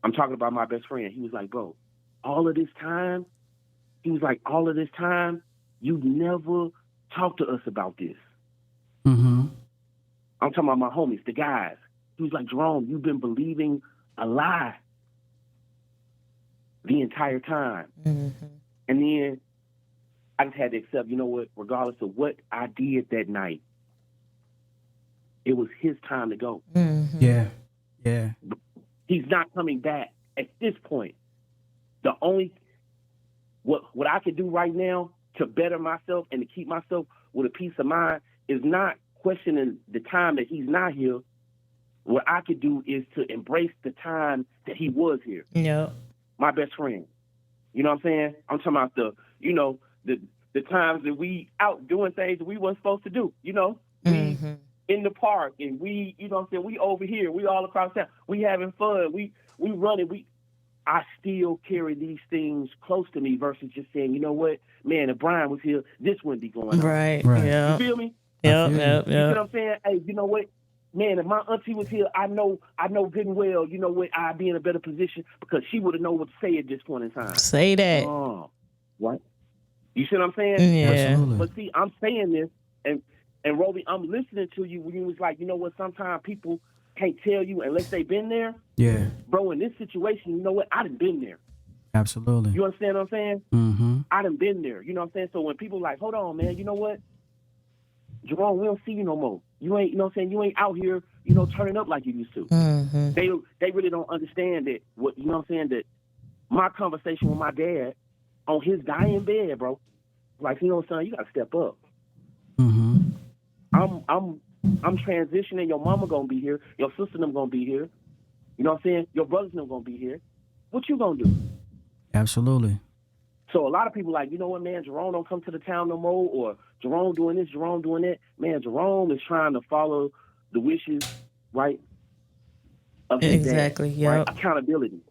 I'm talking about my best friend. He was like, bro, all of this time, you never talked to us about this. Mm-hmm. I'm talking about my homies, the guys. He was like, Jerome, you've been believing a lie the entire time. Mm-hmm. And then I just had to accept, you know what, regardless of what I did that night, it was his time to go. Mm-hmm. Yeah. Yeah. He's not coming back at this point. The only, what I can do right now to better myself and to keep myself with a peace of mind is not questioning the time that he's not here. What I could do is to embrace the time that he was here. Yep. My best friend. You know what I'm saying? I'm talking about the times that we out doing things that we weren't supposed to do. You know, we in the park and we, you know what I'm saying, we over here, we all across town, we having fun, we running, I still carry these things close to me versus just saying, you know what, man, if Brian was here, this wouldn't be going on. Right. Yeah. You feel me? Yep. You see what I'm saying? Hey, you know what? Man, if my auntie was here, I know good and well, you know what, I'd be in a better position because she would have known what to say at this point in time. Say that. Oh, what? You see what I'm saying? Yeah. Absolutely. But see, I'm saying this, and Roby, I'm listening to you when you was like, you know what, sometimes people can't tell you unless they've been there. Yeah. Bro, in this situation, you know what, I done been there. Absolutely. You understand what I'm saying? Mm-hmm. I done been there. You know what I'm saying? So when people like, hold on, man, you know what? Jerome, we don't see you no more. You ain't, you know what I'm saying? You ain't out here, you know, turning up like you used to. Mm-hmm. They really don't understand that, what, you know what I'm saying, that my conversation with my dad on his dying bed, bro, like, you know, son, you got to step up. Mm-hmm. I'm transitioning. Your mama gonna be here. Your sister them gonna be here. You know what I'm saying? Your brothers them gonna be here. What you gonna do? Absolutely. So a lot of people like, you know what, man, Jerome don't come to the town no more, or Jerome doing this, Jerome doing that. Man, Jerome is trying to follow the wishes, right, of his Exactly, dad, yep. right? Accountability.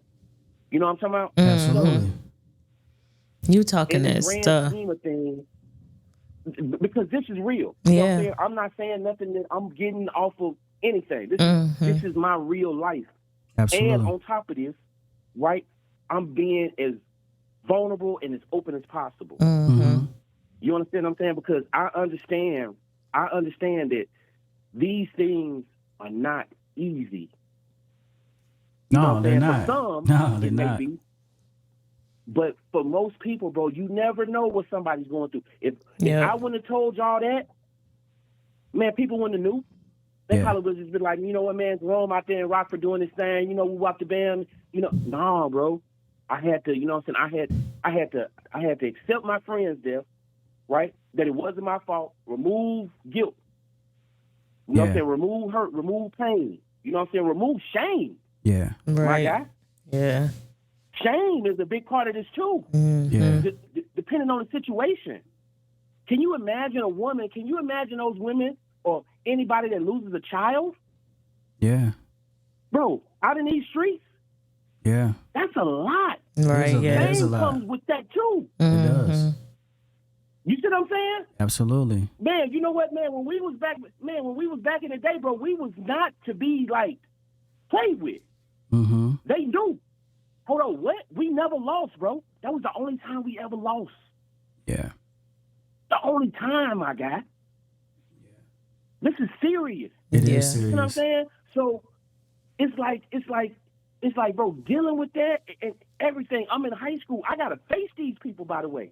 You know what I'm talking about? Absolutely. You talking In the that grand stuff. scheme of things, because this is real. You know what I'm Yeah. saying? I'm not saying nothing that I'm getting off of anything. This is my real life. Absolutely. And on top of this, right, I'm being as vulnerable and as open as possible. Mm-hmm. You understand what I'm saying? Because I understand that these things are not easy. You know what No, I'm they're saying? not. For some, No, they're it may not. be. But for most people, bro, you never know what somebody's going through. If I wouldn't have told y'all that, man, people wouldn't have knew. They Yeah. probably would have just been like, you know what, man, Jerome out there in Rockford doing this thing, you know, we walked the band, you know. Nah, bro. I had to, you know what I'm saying, I had to accept my friend's death, right? That it wasn't my fault. Remove guilt. You know what I'm saying? Remove hurt, remove pain. You know what I'm saying? Remove shame. Yeah. My Right. guy. Yeah. Shame is a big part of this too. Yeah. Depending on the situation. Can you imagine a woman? Can you imagine those women or anybody that loses a child? Yeah. Bro, out in these streets. Yeah. That's a lot. Right. It Yeah. is a Pain lot. comes with that too. It does. You see what I'm saying? Absolutely. Man, you know what, man? When we was back in the day, bro, we was not to be like played with. Mm-hmm. They do. Hold on, what? We never lost, bro. That was the only time we ever lost. Yeah. The only time, my guy. This is serious. It Yeah. is serious. You know what I'm saying? So it's like, bro, dealing with that and everything. I'm in high school. I gotta face these people, by the way.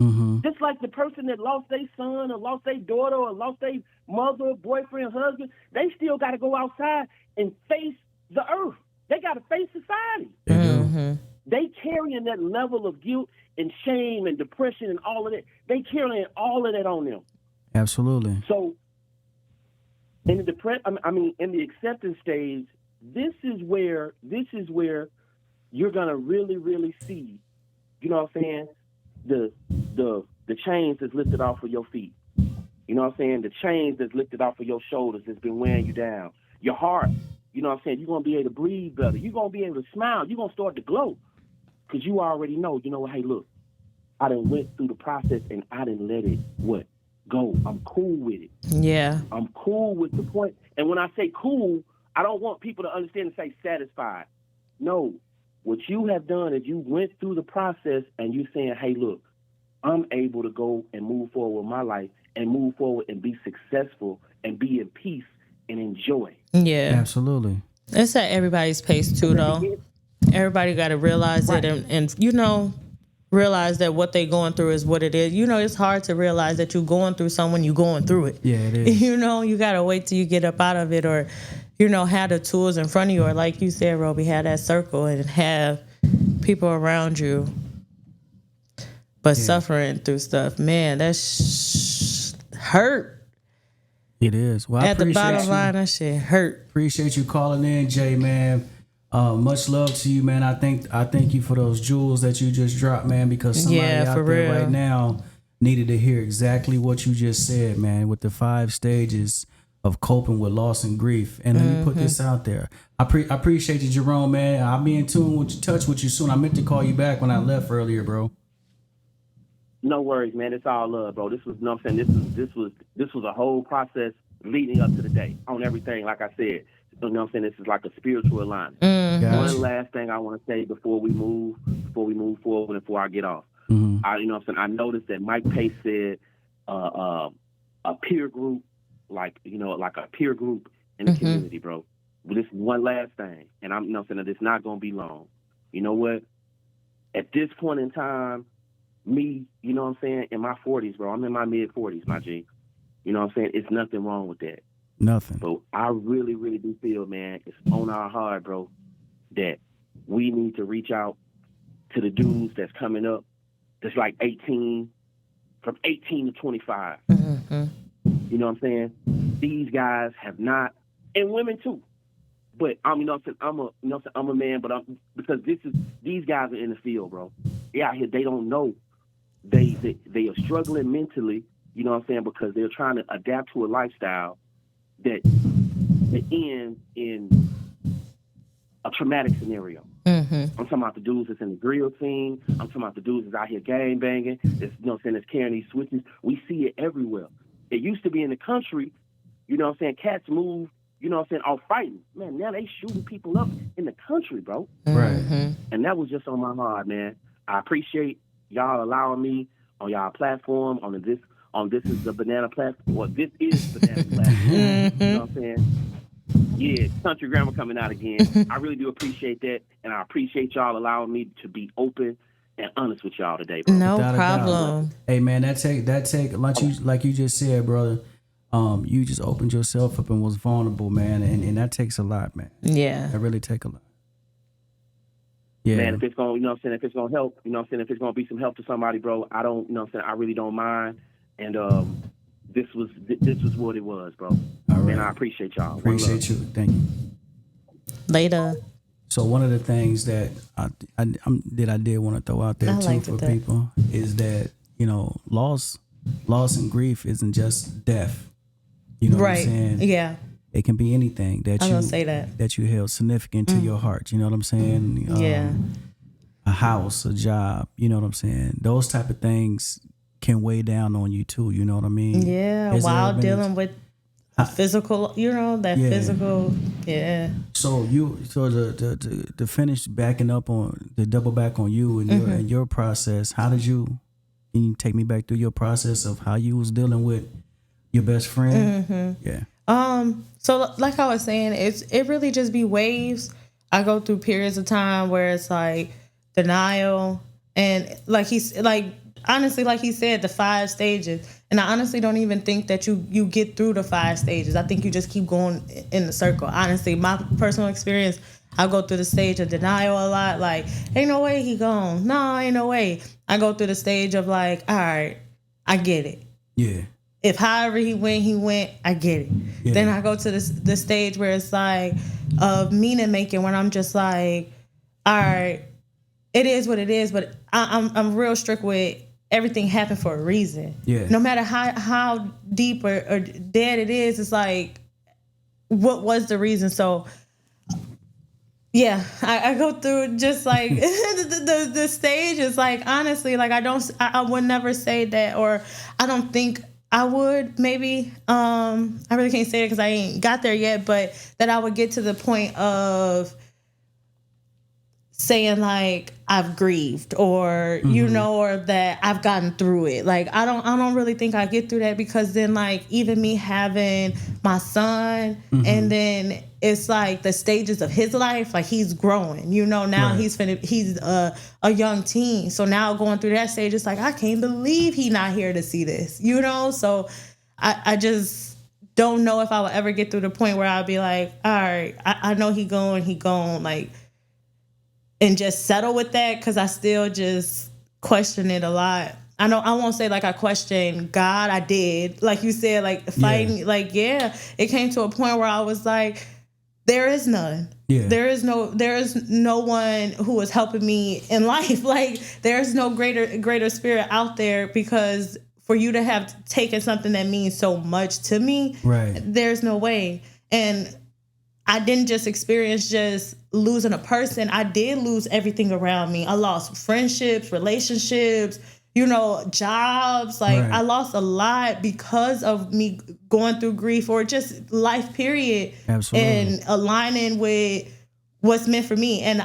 Mm-hmm. Just like the person that lost their son or lost their daughter or lost their mother, boyfriend, husband, they still got to go outside and face the earth. They got to face society. They do. They carrying that level of guilt and shame and depression and all of that. They carrying all of that on them. Absolutely. So in the in the acceptance stage, this is where you're gonna really, really see, you know what I'm saying, the chains that's lifted off of your feet. You know what I'm saying? The chains that's lifted off of your shoulders that's been weighing you down. Your heart, you know what I'm saying? You're gonna be able to breathe better. You're gonna be able to smile. You're gonna start to glow. Because you already know, you know what, hey, look, I done went through the process and I didn't let it go. I'm cool with it. Yeah. I'm cool with the point. And when I say cool, I don't want people to understand and say satisfied. No. What you have done is you went through the process and you saying, hey, look, I'm able to go and move forward with my life and move forward and be successful and be in peace and enjoy. Yeah. Absolutely. It's at everybody's pace too, though. Everybody got to realize it and, you know, realize that what they going through is what it is. You know, it's hard to realize that you're going through something when you're going through it. Yeah, it is. You know, you got to wait till you get up out of it or, you know, have the tools in front of you or like you said, Roby, have that circle and have people around you. But suffering through stuff, man, that's hurt. It is. Well, At the bottom you. line, that shit hurt. Appreciate you calling in, Jay, man. Much love to you, man. I thank you for those jewels that you just dropped, man, because somebody out for there real. right now needed to hear exactly what you just said, man, with the 5 stages of coping with loss and grief. And let me put this out there. I appreciate you, Jerome, man. I'll be in touch with you soon. I meant to call you back when I left earlier, bro. No worries, man. It's all love, bro. This was, you know what I'm saying, this was a whole process leading up to the day on everything. Like I said, you know what I'm saying, this is like a spiritual alignment. Gotcha. One last thing I want to say before we move forward and before I get off. Mm-hmm. You know what I'm saying, I noticed that Mike Pace said a peer group, like, you know, like a peer group in the community, bro. But this is one last thing, and I'm, you know what I'm saying, that it's not going to be long. You know what? At this point in time, me, you know what I'm saying, in my 40s, bro, I'm in my mid-40s, my G. You know what I'm saying? It's nothing wrong with that. Nothing. But I really, really do feel, man, it's on our heart, bro, that we need to reach out to the dudes that's coming up that's like 18, from 18 to 25. You know what I'm saying? These guys have not, and women too. But I'm, you know what I'm saying, I'm a man, but because these guys are in the field, bro. They out here, they don't know. They are struggling mentally, you know what I'm saying, because they're trying to adapt to a lifestyle that ends in a traumatic scenario. I'm talking about the dudes that's in the grill scene. I'm talking about the dudes that's out here gang banging. That's, you know what I'm saying, that's carrying these switches. We see it everywhere. It used to be in the country, you know what I'm saying, cats move, you know what I'm saying, all fighting. Man, now they shooting people up in the country, bro. Right. And that was just on my heart, man. I appreciate y'all allowing me on y'all platform, on this is the Banana platform. Well, this is Banana platform. You know what I'm saying? Yeah, country grammar coming out again. I really do appreciate that, and I appreciate y'all allowing me to be open and honest with y'all today, bro. No Without a doubt. problem. Hey, man, that take like you just said, brother. You just opened yourself up and was vulnerable, man, and that takes a lot, man. Yeah. That really take a lot. Yeah. Man, if it's gonna, you know what I'm saying, if it's gonna help, you know what I'm saying, if it's gonna be some help to somebody, bro, I don't, you know what I'm saying, I really don't mind. And this was what it was, bro. All right. Man, I appreciate y'all. Appreciate you. Thank you. Later. So one of the things that I did want to throw out there I too liked for that. people is that, you know, loss and grief isn't just death. You know what I'm Right. saying? Yeah. It can be anything that I'm you gonna say that. you held significant to your heart. You know what I'm saying? Yeah. A house, a job. You know what I'm saying? Those type of things can weigh down on you too. You know what I mean? Yeah, Has there while ever been dealing with physical, that Yeah. physical, yeah. So to finish backing up on to double back on you and your process. How did you? Can you take me back through your process of how you was dealing with your best friend? Yeah. So like I was saying, it really just be waves. I go through periods of time where it's like denial and honestly, like he said, the 5 stages. And I honestly don't even think that you get through the 5 stages. I think you just keep going in the circle. Honestly, my personal experience, I go through the stage of denial a lot. Like, ain't no way he gone. No, ain't no way. I go through the stage of like, all right, I get it. Yeah. If however he went, I get it. Yeah. Then I go to the stage where it's like of meaning making, when I'm just like, all right, it is what it is, but I'm real strict with everything happened for a reason. Yeah. No matter how deep or dead it is, it's like, what was the reason? So yeah, I go through just like the stage is like, honestly, like I would never say that, or I don't think I would, maybe. I really can't say it because I ain't got there yet, but that I would get to the point of saying like I've grieved, or or that I've gotten through it. Like I don't really think I get through that, because then like even me having my son, and then it's like the stages of his life, like he's growing, now Right. he's a young teen. So now going through that stage, it's like, I can't believe he not here to see this, so I just don't know if I will ever get through the point where I'll be like, all right, I know he gone, like, and just settle with that, because I still just question it a lot. I know I won't say like I question God. I did, like you said, like fighting. Yeah. Like it came to a point where I was like, there is none. Yeah. There is no one who is helping me in life. Like there is no greater spirit out there, because for you to have taken something that means so much to me, Right. there's no way. And I didn't just experience just losing a person. I did lose everything around me. I lost friendships, relationships, jobs. Like Right. I lost a lot because of me going through grief, or just life period. Absolutely. And aligning with what's meant for me. And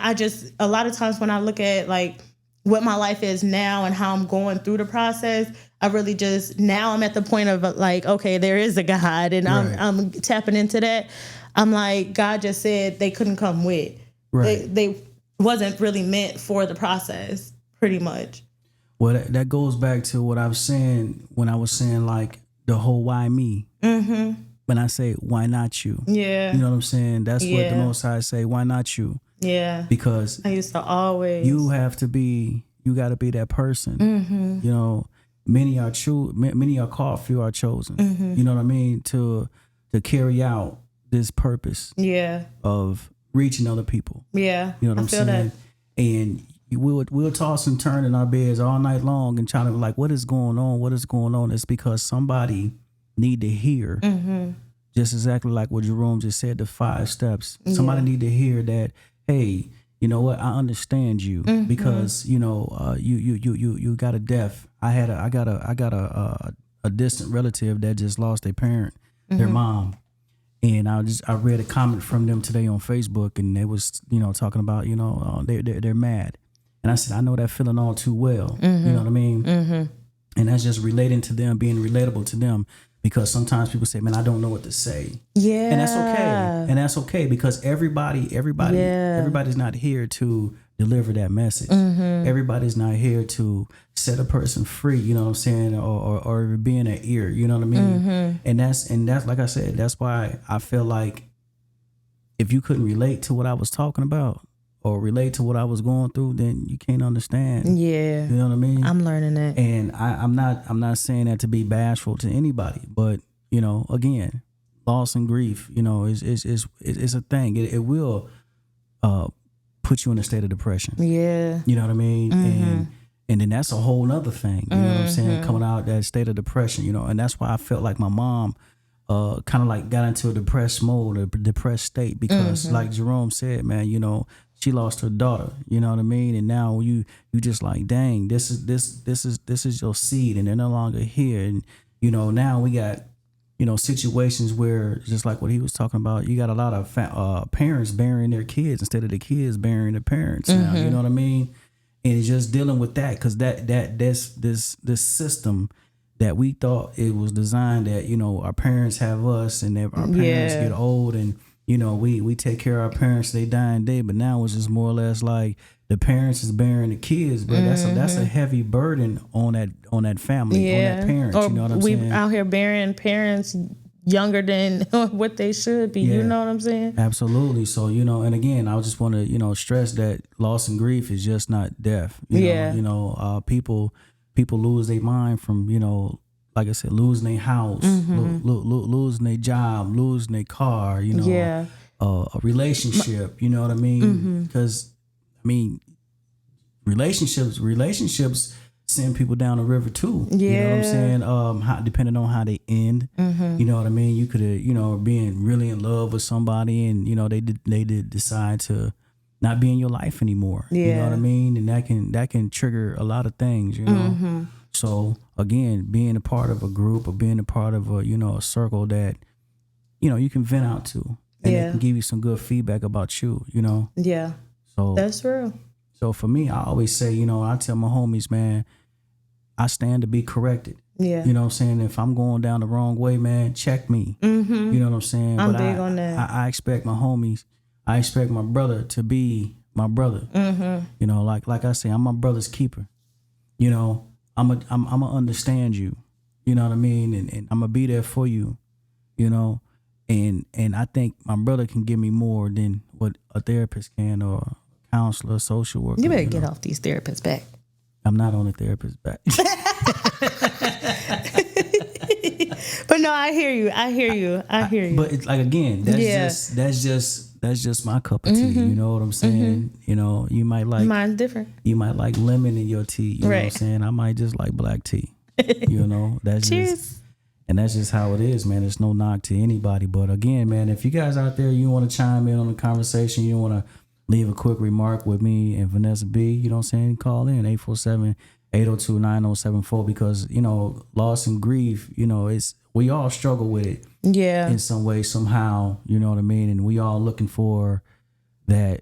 a lot of times when I look at like what my life is now and how I'm going through the process, I really now I'm at the point of like, okay, there is a God, and Right. I'm tapping into that. I'm like, God just said they couldn't come with. Right. They wasn't really meant for the process, pretty much. Well, that goes back to what I was saying when I was saying like the whole why me. Mm-hmm. When I say why not you, Yeah. you know what I'm saying. That's what the Yeah. Most High say. Why not you? Yeah. Because I used to always. you got to be that person. Mm-hmm. Many are called, few are chosen. Mm-hmm. You know what I mean? To carry out this purpose Yeah. of reaching other people. Yeah. You know what I I'm feel saying? And we'll toss and turn in our beds all night long and trying to like, what is going on? What is going on? It's because somebody need to hear, just exactly like what Jerome just said, the 5 steps. Somebody need to hear that, hey, you know what? I understand you, because you got a death. I got a distant relative that just lost their parent, their mom. And I read a comment from them today on Facebook, and they was talking about they're mad, and I said I know that feeling all too well. You know what I mean? And that's just relating to them, being relatable to them, because sometimes people say, "Man, I don't know what to say," Yeah. and that's okay, because everybody's not here to deliver that message. Everybody's not here to set a person free, you know what I'm saying, or being an ear, you know what I mean? And that's like I said, that's why I feel like if you couldn't relate to what I was talking about or relate to what I was going through, then you can't understand. Yeah. You know what I mean? I'm learning that. And I'm not saying that to be bashful to anybody, but again, loss and grief, it's a thing. It will put you in a state of depression. Yeah. You know what I mean? And then that's a whole nother thing. You know what I'm saying? Coming out of that state of depression, and that's why I felt like my mom kind of like got into a depressed mode, a depressed state, because like Jerome said, man, you know, she lost her daughter, you know what I mean? And now you just like, dang, this is your seed, and they're no longer here. And, you know, now we got, you know, situations where, just like what he was talking about, you got a lot of parents burying their kids instead of the kids burying their parents now, you know what I mean? And it's just dealing with that, because this system that we thought it was designed that, you know, our parents have us, and that our parents get old, and, you know, we take care of our parents, they dying day. But now it's just more or less like the parents is bearing the kids, but that's a heavy burden on that family, on that parent. Or you know what I'm saying? We out here bearing parents younger than what they should be. You know what I'm saying? Absolutely. So, you know, and again, I just want to, you know, stress that loss and grief is just not death. You know, people lose their mind from, you know, like I said, losing their house, losing their job, losing their car, you know, a relationship, you know what I mean? Because, I mean, relationships send people down the river too. You know what I'm saying? Depending on how they end, you know what I mean? You could have, you know, being really in love with somebody, and, you know, they did decide to not be in your life anymore. You know what I mean? And that can trigger a lot of things, you know? So again, being a part of a group, or being a part of a, you know, a circle that, you know, you can vent out to, and they can give you some good feedback about you, you know? Yeah. So that's real. So for me, I always say, you know, I tell my homies, man, I stand to be corrected. Yeah. You know what I'm saying? If I'm going down the wrong way, man, check me. You know what I'm saying? I'm big on that. I expect my homies, I expect my brother to be my brother. You know, like I say, I'm my brother's keeper. You know, I'm gonna understand you. You know what I mean? And I'm gonna be there for you. You know, and I think my brother can give me more than what a therapist can, or a counselor, social worker. You better get off these therapists' back. I'm not on the therapist's back. But no, I hear you. But it's like, again, that's just my cup of tea. You know what I'm saying? You know, you might like, mine's different. You might like lemon in your tea. You know what I'm saying? I might just like black tea. You know, that's Cheers. And that's just how it is, man. There's no knock to anybody. But again, man, if you guys out there, you want to chime in on the conversation, you want to leave a quick remark with me and Vanessa B, you know what I'm saying? Call in 847-802-9074, because, you know, loss and grief, you know, we all struggle with it. Yeah. In some way, somehow, you know what I mean? And we all looking for that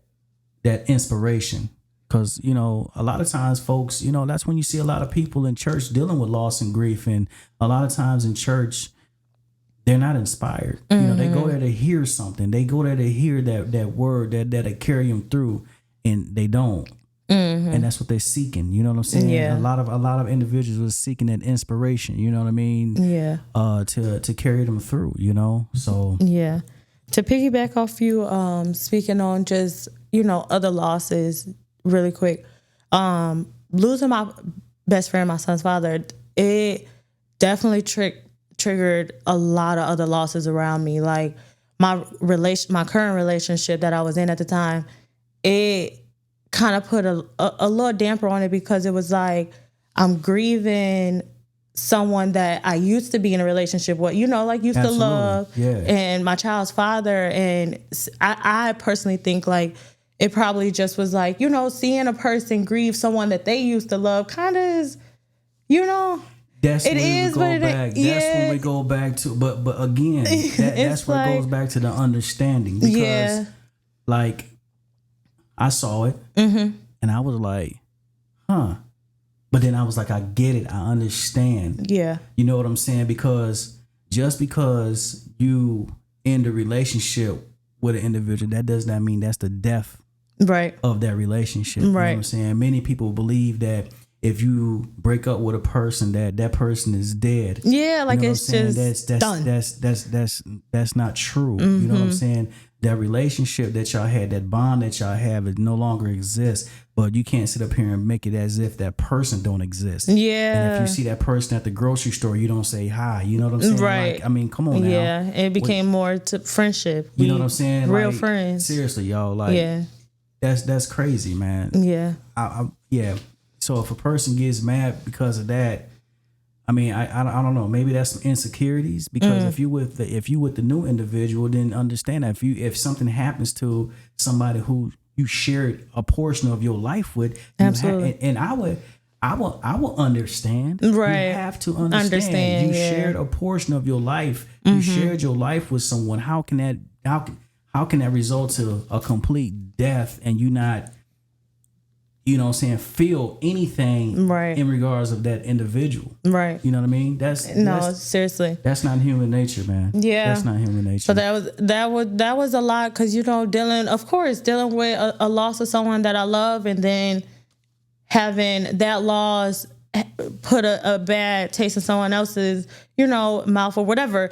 inspiration. Because, you know, a lot of times, folks, you know, that's when you see a lot of people in church dealing with loss and grief. And a lot of times in church, they're not inspired. You know, they go there to hear something. They go there to hear that word that'll carry them through, and they don't. And that's what they're seeking. You know what I'm saying? Yeah. A lot of individuals are seeking that inspiration. You know what I mean? Yeah. To carry them through. You know. So yeah. To piggyback off you, speaking on just, you know, other losses really quick. Losing my best friend, my son's father, it definitely triggered a lot of other losses around me. Like my current relationship that I was in at the time, it kind of put a little damper on it, because it was like I'm grieving someone that I used to be in a relationship with, you know, like used to love, and my child's father. And I personally think like it probably just was like, you know, seeing a person grieve someone that they used to love kind of is, you know. That's when we go back. That's when we go back to, but again, that's where it goes back to the understanding. Because, like, I saw it, and I was like, huh. But then I was like, I get it. I understand. Yeah. You know what I'm saying? Because just because you end a relationship with an individual, that does not mean that's the death of that relationship. You know what I'm saying? Many people believe that if you break up with a person, that person is dead. Yeah, like, you know it's just that's done. That's not true. You know what I'm saying? That relationship that y'all had, that bond that y'all have, it no longer exists. But you can't sit up here and make it as if that person don't exist. Yeah. And if you see that person at the grocery store, you don't say hi. You know what I'm saying? Right. Like, I mean, come on now. Yeah, it became more to friendship. You know what I'm saying? Real like, friends. Seriously, y'all. Like, that's crazy, man. Yeah. Yeah. So if a person gets mad because of that, I mean, I don't know. Maybe that's some insecurities because if you with the new individual, then understand that if something happens to somebody who you shared a portion of your life with, Absolutely. and I will understand. Right. You have to understand. You shared a portion of your life. You shared your life with someone. How can that result to a complete death and you not, you know what I'm saying, feel anything Right. in regards of that individual? Right. You know what I mean? Seriously. That's not human nature, man. Yeah. That's not human nature. So that was a lot because, you know, dealing with a loss of someone that I love and then having that loss put a bad taste in someone else's, you know, mouth or whatever,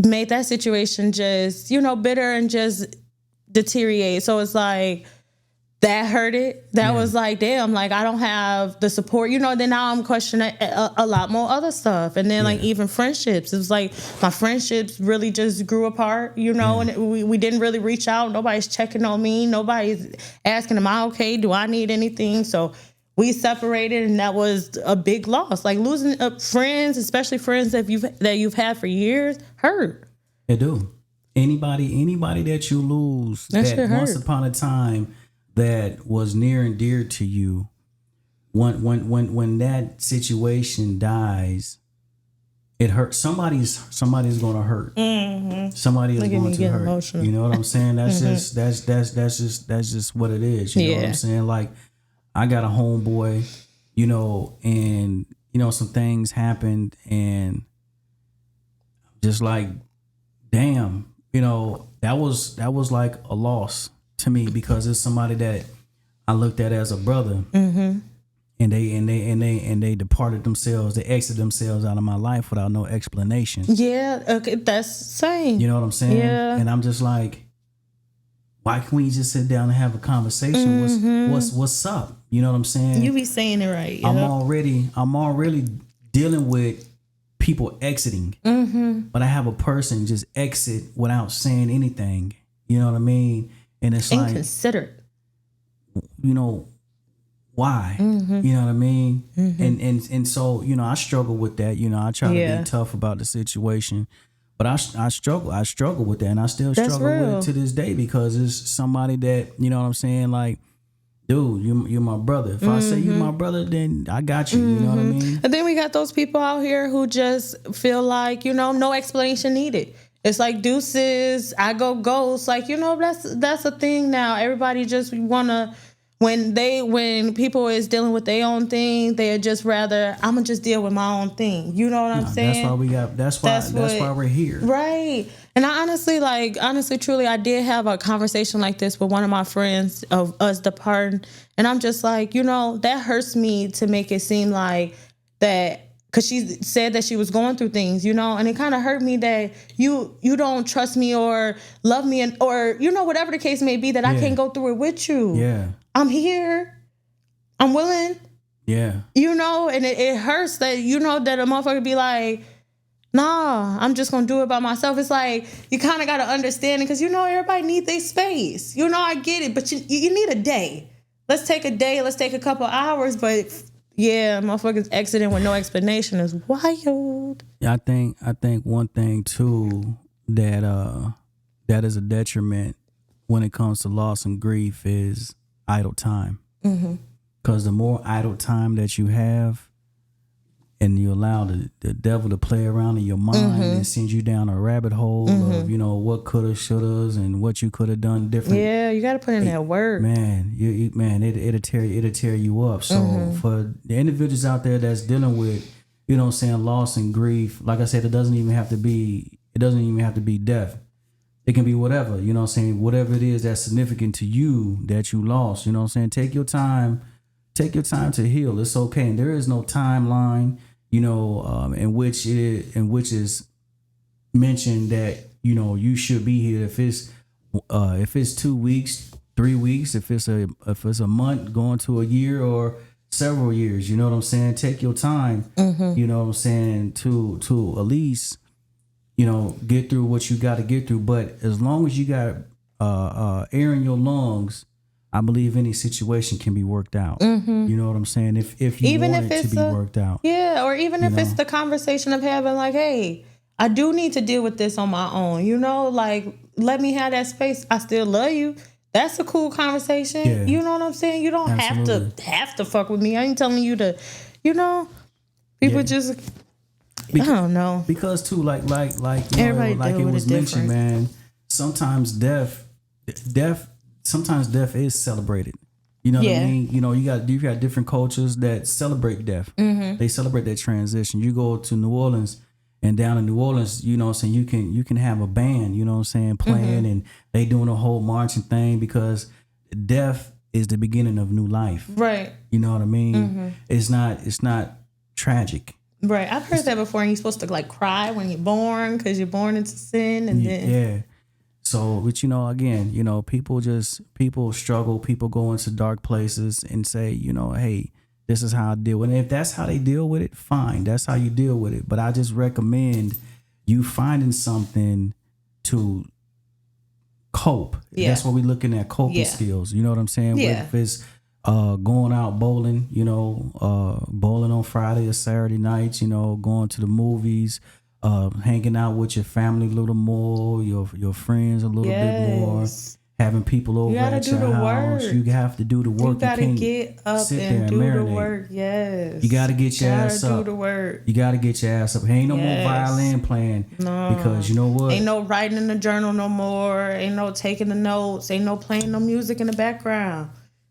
made that situation just, you know, bitter and just deteriorate. So it's like, that hurt it. That was like, damn, like I don't have the support, you know. Then now I'm questioning a lot more other stuff, and then like even friendships. It was like my friendships really just grew apart, you know, and we didn't really reach out. Nobody's checking on me. Nobody's asking, am I okay? Do I need anything? So we separated, and that was a big loss. Like losing friends, especially friends that you've had for years, hurt. It do. Anybody that you lose That once upon a time that was near and dear to you, when that situation dies, it hurts. Somebody's going to hurt. Somebody is going to hurt. Emotional. You know what I'm saying? That's just what it is. You know what I'm saying? Like I got a homeboy, you know, and you know some things happened, and just like, damn, you know, that was like a loss to me because it's somebody that I looked at as a brother, and they departed themselves. They exited themselves out of my life without no explanation. Yeah, okay, that's same. You know what I'm saying? Yeah. And I'm just like, why can't we just sit down and have a conversation? What's up? You know what I'm saying? You be saying it right. I'm already dealing with people exiting, but I have a person just exit without saying anything. You know what I mean? And it's like, inconsiderate. You know, why? You know what I mean? And so, you know, I struggle with that. You know, I try to be tough about the situation, but I struggle with that, and I still struggle with it to this day because it's somebody that, you know what I'm saying, like, dude, you're my brother. If I say you're my brother, then I got you. You know what I mean? And then we got those people out here who just feel like, you know, no explanation needed. It's like deuces, I go ghost. Like, you know, that's a thing now. Everybody just wanna, when people is dealing with their own thing, they just rather, I'm gonna just deal with my own thing. You know what I'm saying? That's why we're here. Right. And I honestly, truly, I did have a conversation like this with one of my friends of us departing. And I'm just like, you know, that hurts me to make it seem like that. Because she said that she was going through things, you know, and it kind of hurt me that you don't trust me or love me, or, you know, whatever the case may be, that I can't go through it with you. Yeah. I'm here. I'm willing. Yeah. You know, and it hurts that, you know, that a motherfucker be like, nah, I'm just going to do it by myself. It's like, you kind of got to understand it because, you know, everybody needs their space. You know, I get it, but you need a day. Let's take a day. Let's take a couple hours, but... yeah, motherfuckers exiting with no explanation is wild. Yeah, I think one thing too that is a detriment when it comes to loss and grief is idle time. Because the more idle time that you have, and you allow the devil to play around in your mind and send you down a rabbit hole of, you know, what coulda, shouldas, and what you could have done different. Yeah, you got to put in that work. Man, it'll tear you up. So for the individuals out there that's dealing with, you know what I'm saying, loss and grief, like I said, it doesn't even have to be death. It can be whatever, you know what I'm saying, whatever it is that's significant to you that you lost, you know what I'm saying. Take your time to heal. It's okay. And there is no timeline, you know, in which is mentioned that, you know, you should be here. If it's 2 weeks, 3 weeks, if it's a month going to a year or several years, you know what I'm saying? Take your time, you know what I'm saying, to at least, you know, get through what you got to get through. But as long as you got air in your lungs I believe any situation can be worked out. You know what I'm saying? If you Even want if it to it's be worked out. Yeah, or even if know? it's the conversation of having like, hey, I do need to deal with this on my own. You know, like let me have that space. I still love you. That's a cool conversation. Yeah. You know what I'm saying? You don't Absolutely. have to fuck with me. I ain't telling you to, you know, people Yeah. just I don't know. Because too, like you Everybody know, like deal it with was it mentioned, different. man. Sometimes death is celebrated. You know what Yeah. I mean? You know, you got different cultures that celebrate death. Mm-hmm. They celebrate that transition. You go to New Orleans, and down in New Orleans, you know what I'm saying, you can have a band, you know what I'm saying, playing, and they doing a whole marching thing because death is the beginning of new life. Right. You know what I mean? It's not tragic. Right. I've heard that before, and you're supposed to like cry when you're born because you're born into sin, and then Yeah. So, but you know, again, you know, people struggle, people go into dark places and say, you know, hey, this is how I deal with it. And if that's how they deal with it, fine. That's how you deal with it. But I just recommend you finding something to cope. Yeah. That's what we're looking at, coping Yeah. skills. You know what I'm saying? Yeah. If it's going out bowling, you know, bowling on Friday or Saturday nights, you know, going to the movies, hanging out with your family a little more, your friends a little bit more, Yes. having people over gotta at do your the house. work. You have to do the work. You gotta can't get up sit there and do the marinate. work. Yes. You gotta get your ass Gotta up. do the work. You gotta get your ass up. Ain't no more Yes. violin playing No. because you know what? Ain't no writing in the journal no more. Ain't no taking the notes. Ain't no playing no music in the background.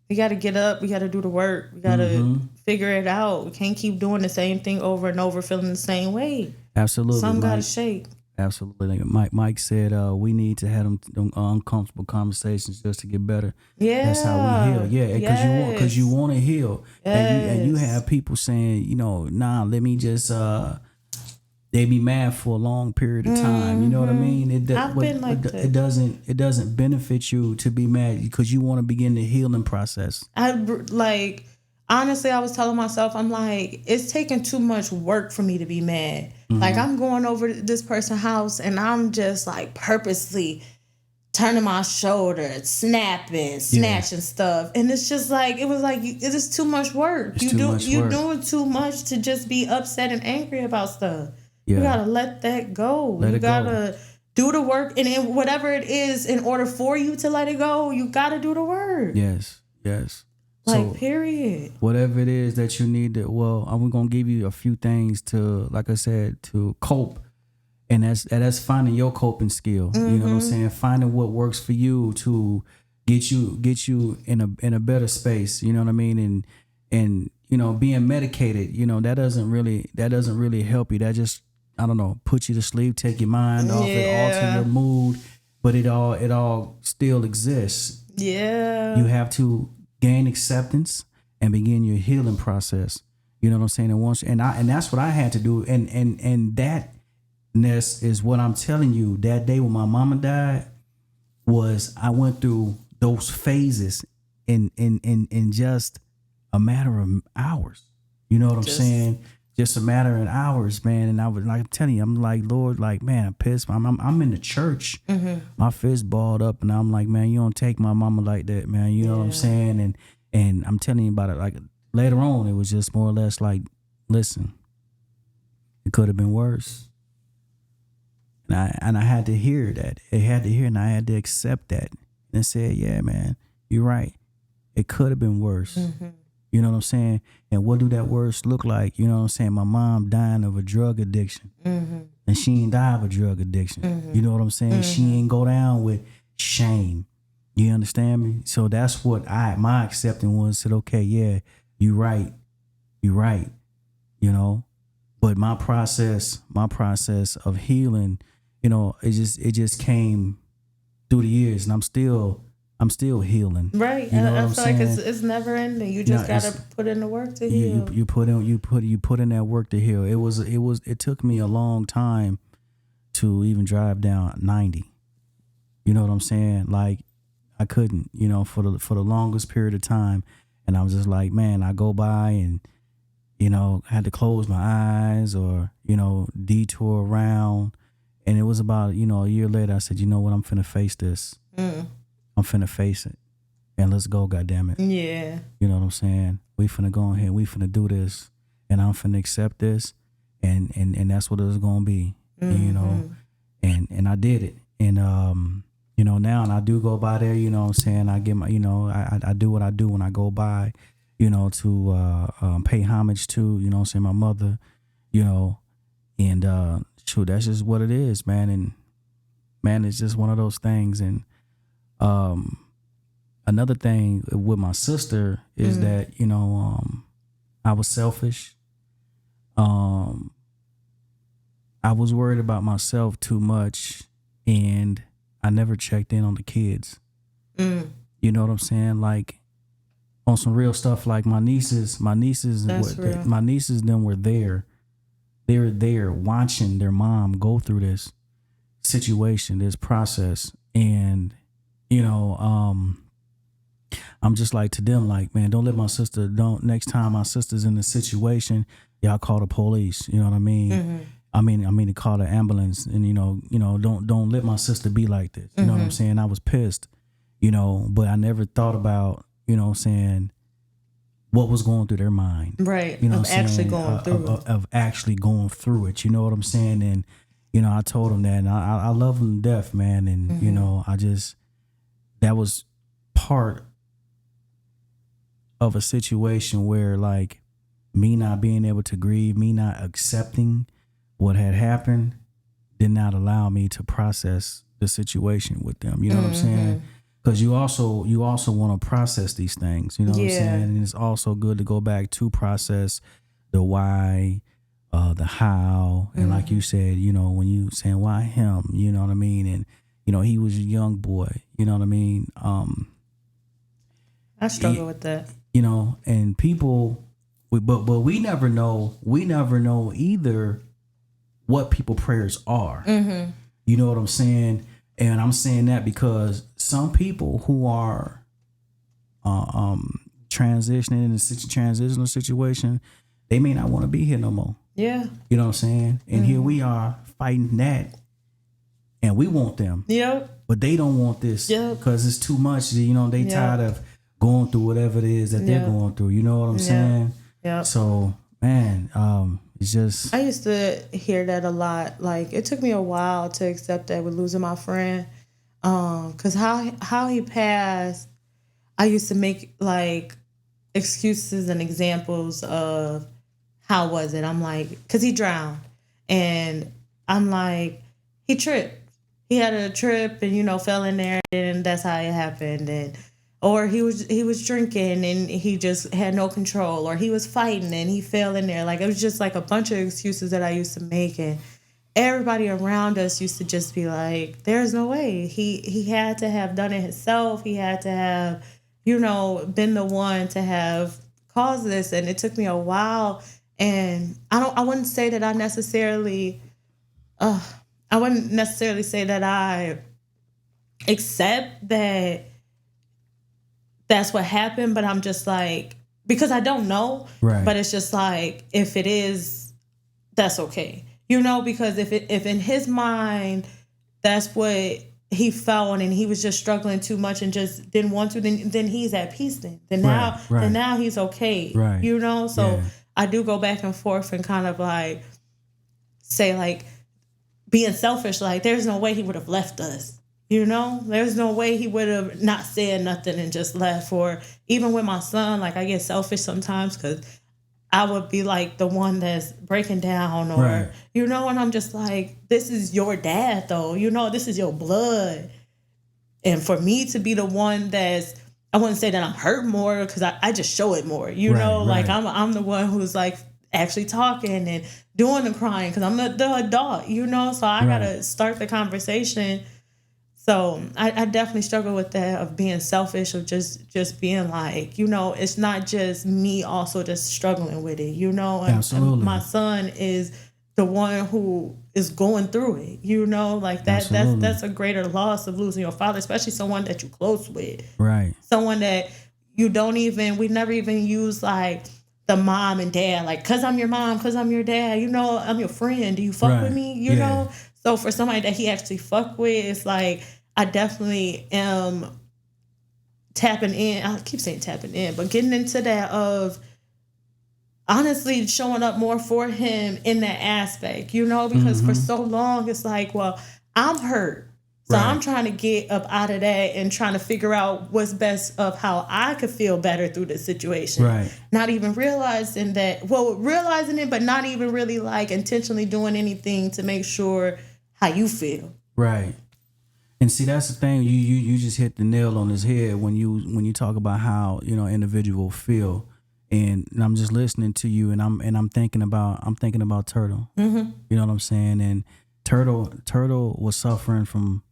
We got to get up. We got to do the work. We got to figure it out. We can't keep doing the same thing over and over, feeling the same way. Absolutely. Some got to Mike. shake. Absolutely. Mike said we need to have them uncomfortable conversations just to get better. Yeah. That's how we heal. Yeah, because you want to heal. And you Yes. have people saying, you know, nah, let me just they be mad for a long period of time. You know what I mean? I've been like that. It doesn't benefit you to be mad because you want to begin the healing process. Honestly, I was telling myself, I'm like, it's taking too much work for me to be mad. Like, I'm going over to this person's house and I'm just like purposely turning my shoulder, snapping, snatching stuff. And it's just like, it was like, it is too much work. It's too much You're work. doing too much to just be upset and angry about stuff. Yeah. You gotta let that go. Let You it go. gotta do the work. And in whatever it is, in order for you to let it go, you gotta do the work. Yes. Like, period. Whatever it is that you need to, I'm going to give you a few things to, like I said, to cope. And that's finding your coping skill. You know what I'm saying? Finding what works for you to get you in a better space. You know what I mean? And you know, being medicated, you know, that doesn't really help you. That just, I don't know, put you to sleep, take your mind off it, alter your mood, but it all still exists. Yeah. You have to gain acceptance and begin your healing process. You know what I'm saying? And that's what I had to do. And thatness is what I'm telling you. That day when my mama died, was I went through those phases in just a matter of hours. You know what I'm saying? Just a matter of hours, man. And I was like, I'm telling you, I'm like, Lord, like, man, I'm pissed. I'm in the church, my fist balled up, and I'm like, man, you don't take my mama like that, man. You know what I'm saying? And I'm telling you about it. Like later on, it was just more or less like, listen, it could have been worse. And I had to hear that. I had to hear, and I had to accept that. And said, yeah, man, you're right. It could have been worse. You know what I'm saying? And what do that worse look like? You know what I'm saying? My mom dying of a drug addiction. And she ain't die of a drug addiction. You know what I'm saying? She ain't go down with shame. You understand me? So that's what my acceptance was. Said, okay, yeah, you're right. You know? But my process of healing, you know, it just came through the years, and I'm still healing. Right. You know I what I'm feel like saying? it's never ending. You just gotta put in the work to heal. You put in that work to heal. It took me a long time to even drive down 90. You know what I'm saying? Like I couldn't, you know, for the longest period of time. And I was just like, man, I go by and, you know, I had to close my eyes or, you know, detour around. And it was about, you know, a year later, I said, you know what, I'm finna face this. I'm finna face it. and let's go, goddammit. Yeah. You know what I'm saying? We finna go ahead, we finna do this, and I'm finna accept this, and that's what it's gonna be. You know, and I did it, and you know, now and I do go by there. You know what I'm saying? I get my, you know, I do what I do when I go by, you know, to pay homage to, you know what I'm saying, my mother, you know, and shoot, that's just what it is, man. And man, it's just one of those things. And another thing with my sister is that, you know, I was selfish. I was worried about myself too much, and I never checked in on the kids. You know what I'm saying? Like on some real stuff, like my nieces, them were there. They were there watching their mom go through this situation, this process. And, you know, I'm just like to them, like, man, don't let my sister, next time my sister's in this situation, y'all call the police. You know what I mean? I mean to call the ambulance, and you know, don't let my sister be like this. You know what I'm saying? I was pissed, you know, but I never thought about, you know what I'm saying, what was going through their mind. Right. You know, of actually going through it. Of actually going through it. You know what I'm saying? And, you know, I told them that, and I love them to death, man. And, you know, that was part of a situation where, like, me not being able to grieve, me not accepting what had happened, did not allow me to process the situation with them. You know what I'm saying? Because you also want to process these things. You know what I'm saying? And it's also good to go back to process the why, the how, and like you said, you know, when you saying why him, you know what I mean? And you know, he was a young boy. You know what I mean? I struggle with that. You know, and people, but we never know. We never know either what people prayers are. You know what I'm saying? And I'm saying that because some people who are transitioning in a transitional situation, they may not want to be here no more. Yeah. You know what I'm saying? And here we are fighting that, and we want them. Yep. But they don't want this because it's too much. You know, they tired of going through whatever it is that they're going through. You know what I'm saying? Yeah. So, man, it's just. I used to hear that a lot. Like, it took me a while to accept that with losing my friend. Because how he passed, I used to make, like, excuses and examples of how was it. I'm like, because he drowned. And I'm like, he tripped. He had a trip and, you know, fell in there, and that's how it happened. And or he was drinking and he just had no control, or he was fighting and he fell in there. Like, it was just like a bunch of excuses that I used to make, and everybody around us used to just be like, there's no way. He had to have done it himself. He had to have, you know, been the one to have caused this. And it took me a while. And I wouldn't say that I wouldn't necessarily say that I accept that that's what happened, but I'm just like, because I don't know, right. But it's just like, if it is, that's okay. You know, because if in his mind, that's what he felt and he was just struggling too much and just didn't want to, then he's at peace then. Then now he's okay. Right. You know? So I do go back and forth and kind of like say, like, being selfish, like, there's no way he would have left us. You know, there's no way he would have not said nothing and just left. Or even with my son, like, I get selfish sometimes because I would be like the one that's breaking down, or, you know, and I'm just like, this is your dad, though. You know, this is your blood. And for me to be the one that's, I wouldn't say that I'm hurt more because I just show it more. You know, like, I'm the one who's like actually talking and doing the crying because I'm the adult, you know, so I got to start the conversation. So I definitely struggle with that, of being selfish, of just being like, you know, it's not just me also just struggling with it, you know. And my son is the one who is going through it, you know, like that's a greater loss of losing your father, especially someone that you're close with. Right. Someone that we never even use like the mom and dad, like, cause I'm your mom, cause I'm your dad, you know, I'm your friend. Do you fuck with me? You know? So for somebody that he actually fuck with, it's like, I definitely am tapping in. I keep saying tapping in, but getting into that of honestly showing up more for him in that aspect, you know, because for so long it's like, well, I'm hurt. So Right. I'm trying to get up out of that and trying to figure out what's best of how I could feel better through this situation. Right. Not even realizing that, well, realizing it, but not even really like intentionally doing anything to make sure how you feel. Right. And see, that's the thing. You just hit the nail on his head when you talk about how, you know, individuals feel. And I'm just listening to you, and I'm thinking about Turtle. You know what I'm saying? And Turtle was suffering from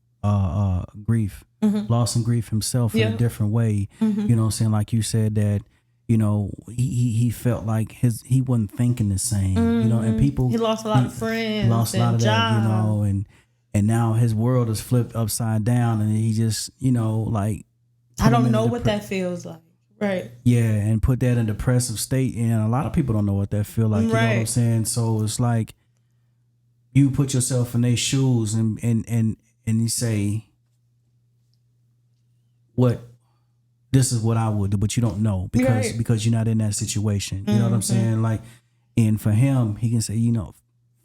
grief, loss and grief himself in a different way. You know what I'm saying? Like you said that, you know, he felt like he wasn't thinking the same. You know, and people, He lost a lot of friends, lost a lot of that, you job. know, and now his world is flipped upside down, and he just, you know, like I don't know what that feels like. Right. yeah, and put that in a depressive state, and a lot of people don't know what that feel like. You know what I'm Right. saying? So it's like you put yourself in their shoes, and you say, "What? This is what I would do," but you don't know Right. because you're not in that situation. You know what I'm saying? Like, and for him, he can say, you know,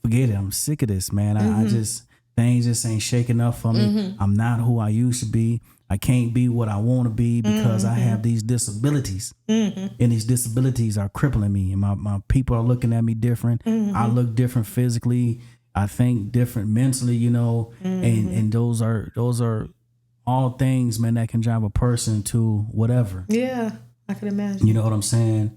forget it. I'm sick of this, man. I just things just ain't shaking up for me. I'm not who I used to be. I can't be what I want to be because I have these disabilities, and these disabilities are crippling me. And my people are looking at me different. I look different physically. I think different mentally. You know, and those are all things, man, that can drive a person to whatever. Yeah, I can imagine. You know what I'm saying?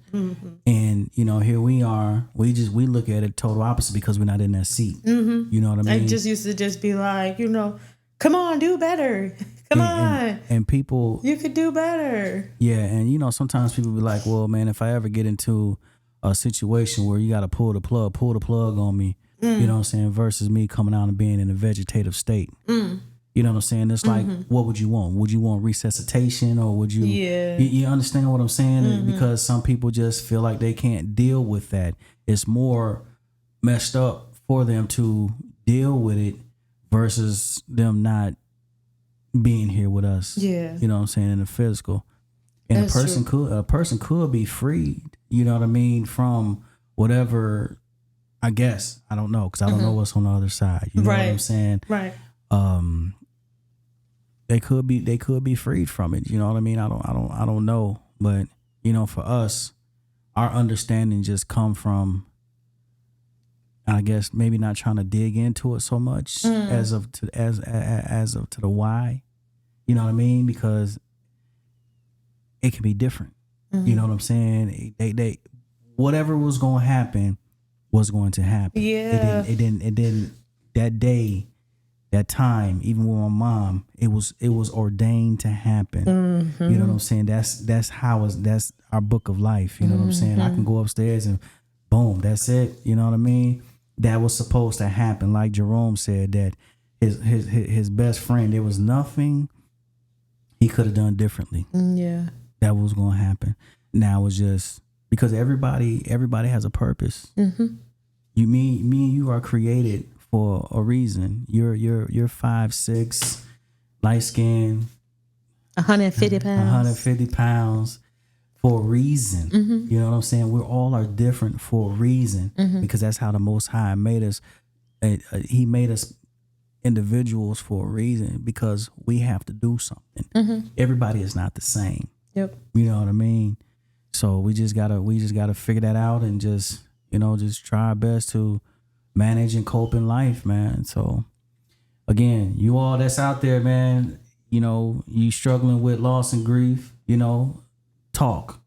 And you know, here we are. We look at it total opposite because we're not in that seat. You know what I mean? I just used to just be like, you know, come on, do better. Come on. And people, You could do better. yeah, and you know, sometimes people be like, well, man, if I ever get into a situation where you got to pull the plug on me, you know what I'm saying, versus me coming out and being in a vegetative state. You know what I'm saying? It's like, what would you want? Would you want resuscitation, or would you? Yeah. You understand what I'm saying? Because some people just feel like they can't deal with that. It's more messed up for them to deal with it versus them not being here with us. Yeah. You know what I'm saying, in the physical. And That's a person could be freed, you know what I mean, from whatever, I guess. I don't know, because I don't know what's on the other side. You know what I'm Right. saying? Right. They could be freed from it. You know what I mean? I don't know. But, you know, for us, our understanding just come from, I guess, maybe not trying to dig into it so much as of to the why. You know what I mean? Because it can be different. You know what I'm saying? They whatever was going to happen was going to happen. Yeah. It didn't that day, that time, even with my mom, it was ordained to happen. You know what I'm saying? That's our book of life. You know what I'm saying? I can go upstairs and boom, that's it. You know what I mean? That was supposed to happen. Like Jerome said, that his best friend, there was nothing he could have done differently. Yeah. That was going to happen. Now it's just because everybody has a purpose. Me and you are created for a reason. You're 5'6", light skin, 150 pounds. 150 pounds for a reason. You know what I'm saying? We all are different for a reason because that's how the Most High made us. He made us individuals for a reason because we have to do something. Everybody is not the same. Yep. You know what I mean? So we just gotta figure that out and just try our best to manage and cope in life, man. So again, you all that's out there, man, you know, you struggling with loss and grief, you know, talk.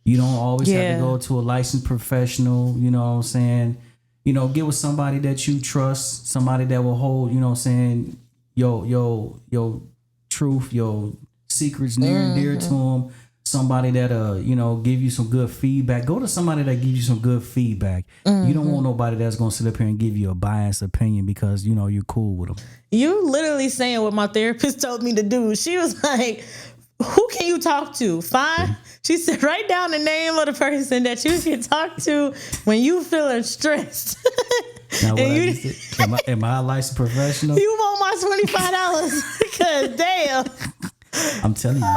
You don't always have to go to a licensed professional, you know what I'm saying? You know, get with somebody that you trust, somebody that will hold, you know what I'm saying, your truth, your secrets near and dear to them. Somebody that you know, give you some good feedback. Go to somebody that gives you some good feedback. You don't want nobody that's gonna sit up here and give you a biased opinion because you know you're cool with them. You literally saying what my therapist told me to do. She was like, who can you talk to? Fine. She said, write down the name of the person that you can talk to when you feeling stressed. Now, am I a licensed professional? You want my $25 because damn. I'm telling you.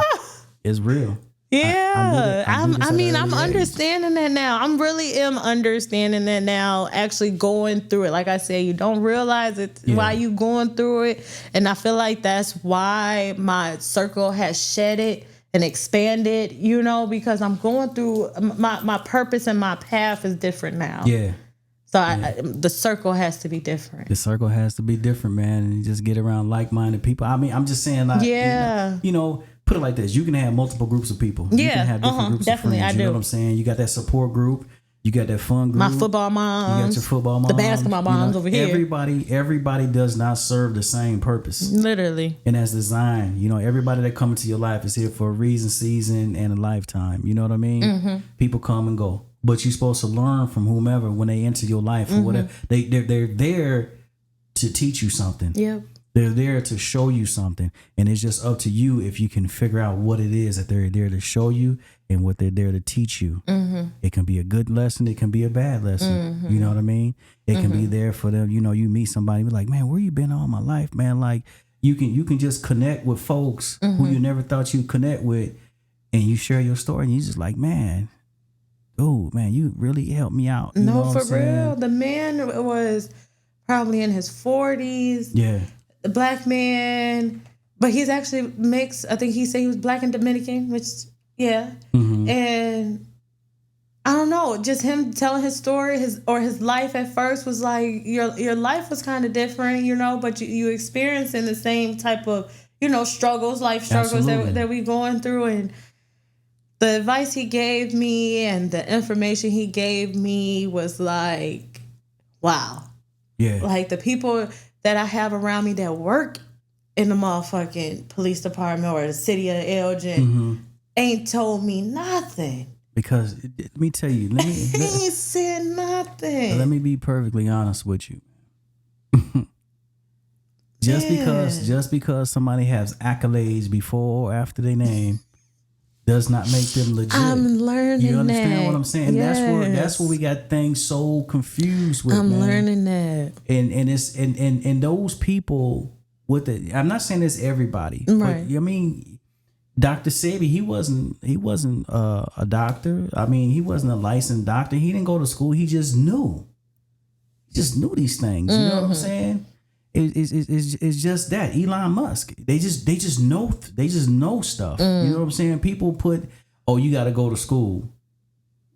It's real. Yeah, I mean, I'm understanding that now. I'm really am understanding that now. Actually going through it, like I said, you don't realize it while you going through it, and I feel like that's why my circle has shedded and expanded. You know, because I'm going through my purpose and my path is different now. Yeah. So the circle has to be different. The circle has to be different, man, and you just get around like-minded people. I mean, I'm just saying, like, you know, put it like this: you can have multiple groups of people. You can have different groups definitely, of friends. I do. You know what I'm saying? You got that support group. You got that fun group. My football moms. You got your football moms. The basketball moms over here. Everybody does not serve the same purpose. Literally. And that's designed. You know, everybody that comes into your life is here for a reason, season, and a lifetime. You know what I mean? Mm-hmm. People come and go. But you're supposed to learn from whomever when they enter your life or whatever. They're there to teach you something. Yep. They're there to show you something. And it's just up to you if you can figure out what it is that they're there to show you and what they're there to teach you. Mm-hmm. It can be a good lesson. It can be a bad lesson. Mm-hmm. You know what I mean? It can be there for them. You know, you meet somebody, be like, man, where you been all my life, man? Like, you can just connect with folks who you never thought you'd connect with, and you share your story, and you just like, man, oh, man, you really helped me out. You know for what I'm saying? real. The man was probably in his 40s. Yeah. The black man, but he's actually mixed. I think he said he was black and Dominican, which, yeah. Mm-hmm. And I don't know, just him telling his story, his life at first was like, your life was kind of different, you know, but you experiencing the same type of, you know, life struggles that we going through. And the advice he gave me and the information he gave me was like, wow. Yeah. Like the people that I have around me that work in the motherfucking police department or the city of Elgin ain't told me nothing. Because let me tell you, he ain't said nothing. Let me be perfectly honest with you. Just because somebody has accolades before or after their name does not make them legit. I'm learning. You understand what I'm saying? Yes. That's where we got things so confused with. I'm learning that. And it's and those people with it. I'm not saying it's everybody, right? But I mean, Dr. Sebi, he wasn't a doctor. I mean, he wasn't a licensed doctor. He didn't go to school. He just knew. He just knew these things. You know what I'm saying? It's just that Elon Musk. They just know stuff. You know what I'm saying? People put, oh, you got to go to school.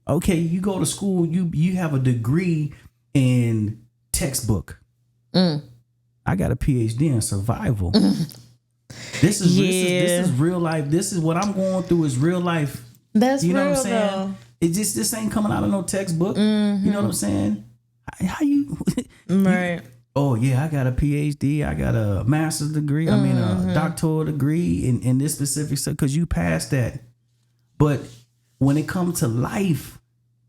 Okay, you go to school. You have a degree in textbook. I got a PhD in survival. This is real life. This is what I'm going through. Is real life. That's you know real, what I'm saying? though. It just this ain't coming out of no textbook. You know what I'm saying? How you right? Oh yeah, I got a PhD. I got a master's degree. I mean a doctoral degree in this specific stuff because you passed that. But when it comes to life,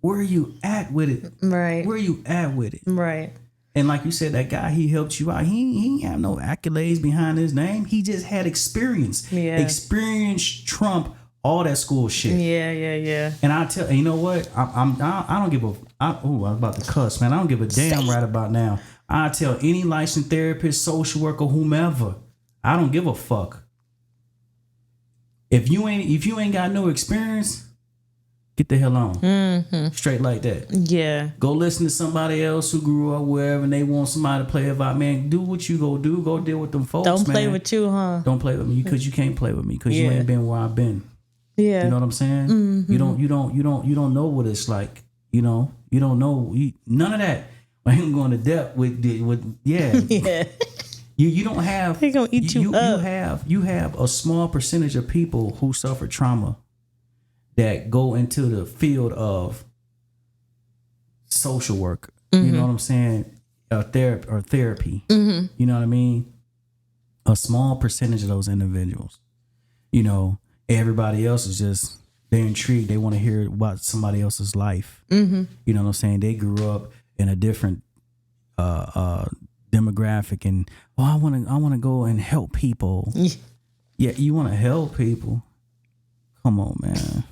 where are you at with it? Right. Where are you at with it? Right. And like you said, that guy, he helped you out. He ain't have no accolades behind his name. He just had experience. Yeah. Experience trump all that school shit. Yeah. And I tell you know what? I don't give a. I was about to cuss, man. I don't give a damn right about now. I tell any licensed therapist, social worker, whomever, I don't give a fuck. If you ain't got no experience, get the hell on. Straight like that. Yeah. Go listen to somebody else who grew up wherever and they want somebody to play about. Man, do what you go do. Go deal with them folks. Don't play man. with you, huh? Don't play with me because you can't play with me because you ain't been where I've been. Yeah. You know what I'm saying? You don't know what it's like. You know, you don't know none of that. I ain't going to depth with yeah. You don't have. They gonna eat you up. You have a small percentage of people who suffer trauma that go into the field of social work. You know what I'm saying? Therapy. You know what I mean? A small percentage of those individuals. You know, everybody else is just they're intrigued. They want to hear about somebody else's life. You know what I'm saying? They grew up in a different demographic, and I want to go and help people. Yeah, you want to help people? Come on, man.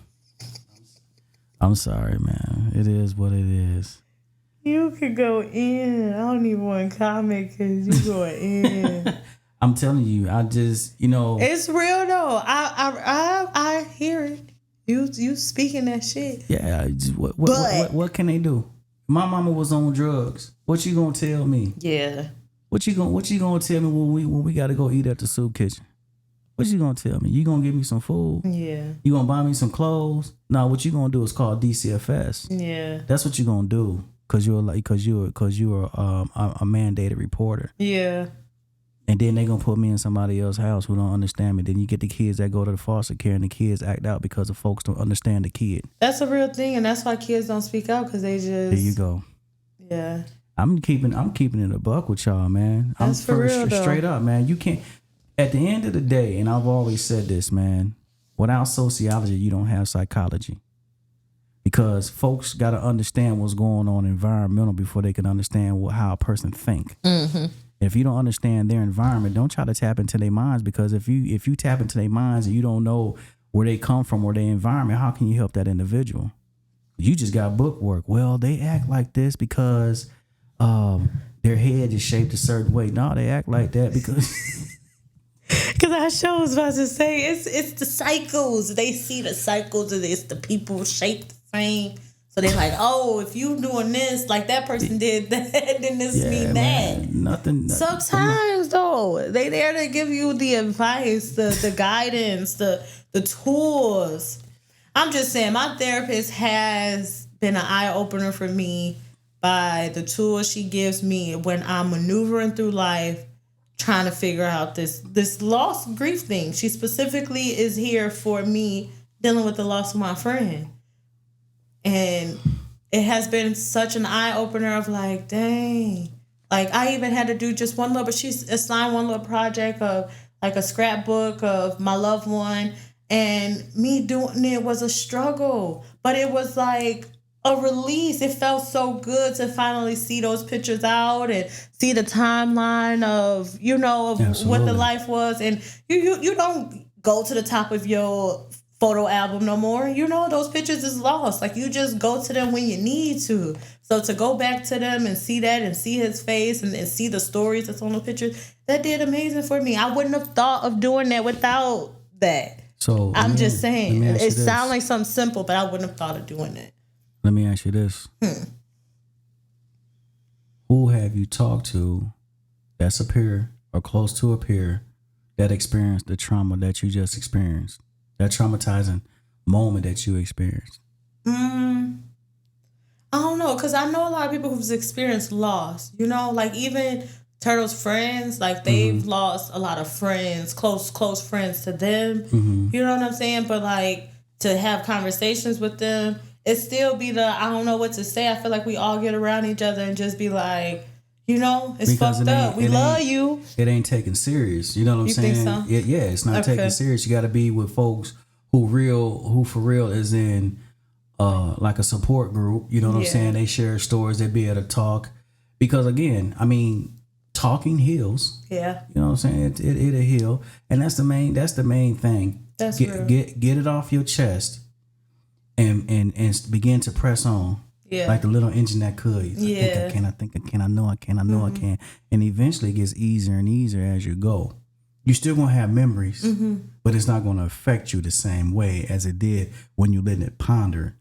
I'm sorry, man. It is what it is. You could go in. I don't even want to comment because you going in. I'm telling you, I just, you know. It's real though. I hear it. You speaking that shit. Yeah, what can they do? My mama was on drugs. What you gonna tell me? Yeah. What you gonna tell me when we gotta go eat at the soup kitchen? What you gonna tell me? You gonna give me some food? Yeah. You gonna buy me some clothes? No, what you gonna do is call DCFS. Yeah. That's what you gonna do because you're a mandated reporter. Yeah. And then they gonna put me in somebody else's house who don't understand me. Then you get the kids that go to the foster care and the kids act out because the folks don't understand the kid. That's a real thing, and that's why kids don't speak out because they just. There you go. Yeah. I'm keeping it a buck with y'all, man. That's for real, though. Straight up, man. You can't. At the end of the day, and I've always said this, man. Without sociology, you don't have psychology. Because folks got to understand what's going on environmental before they can understand how a person think. Mm-hmm. If you don't understand their environment, don't try to tap into their minds, because if you tap into their minds and you don't know where they come from or their environment, how can you help that individual? You just got bookwork. Well, they act like this because their head is shaped a certain way. No, they act like that because Because I sure was about to say it's the cycles. They see the cycles and it's the people shaped the same. So they're like, oh, if you doing this, like that person did that, then this mean man, that. nothing. Sometimes though, they there to give you the advice, the guidance, the tools. I'm just saying, my therapist has been an eye opener for me by the tools she gives me when I'm maneuvering through life, trying to figure out this loss grief thing. She specifically is here for me dealing with the loss of my friend. And it has been such an eye-opener of like, dang. Like, I even had to do just one little, but she's assigned one little project of like a scrapbook of my loved one. And me doing it was a struggle. But it was like a release. It felt so good to finally see those pictures out and see the timeline of, of what the life was. And you don't go to the top of your photo album no more. Those pictures is lost. Like, you just go to them when you need to. So to go back to them and see that and see his face and see the stories that's on the pictures, that did amazing for me. I wouldn't have thought of doing that without that. So I'm just saying, it sounds like something simple, but I wouldn't have thought of doing that. Let me ask you this. Who have you talked to that's a peer or close to a peer that experienced the trauma that you just experienced? That traumatizing moment that you experienced? I don't know, because I know a lot of people who've experienced loss. Like even Turtle's friends, like they've lost a lot of friends, close friends to them. You know what I'm saying? But like to have conversations with them, it still be I don't know what to say. I feel like we all get around each other and just be like, it's because fucked up. We love you. It ain't taken serious. You know what I'm saying? Think so? It's not taken serious. You got to be with folks who for real is in like a support group. You know what I'm saying? They share stories. They be able to talk. Because again, I mean, talking heals. Yeah. You know what I'm saying? It'll heal. And that's the main thing. That's real. Get it off your chest and begin to press on. Yeah. Like the little engine that could. I think I can. I know I can. And eventually it gets easier and easier as you go. You're still going to have memories, but it's not going to affect you the same way as it did when you let it ponder.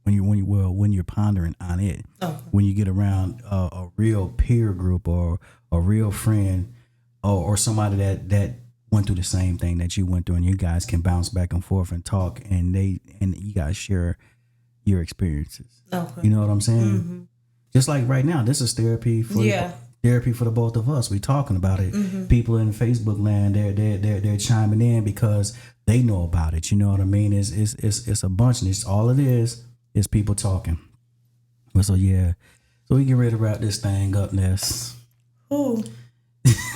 When you're pondering on it. Okay. When you get around a real peer group or a real friend or somebody that went through the same thing that you went through, and you guys can bounce back and forth and talk, and you guys share your experiences. Okay. You know what I'm saying? Just like right now, this is therapy for the both of us. We talking about it. People in Facebook land, they're chiming in because they know about it. You know what I mean? It's a bunch, and it's all it is people talking. But so we get ready to wrap this thing up, Ness. Ooh,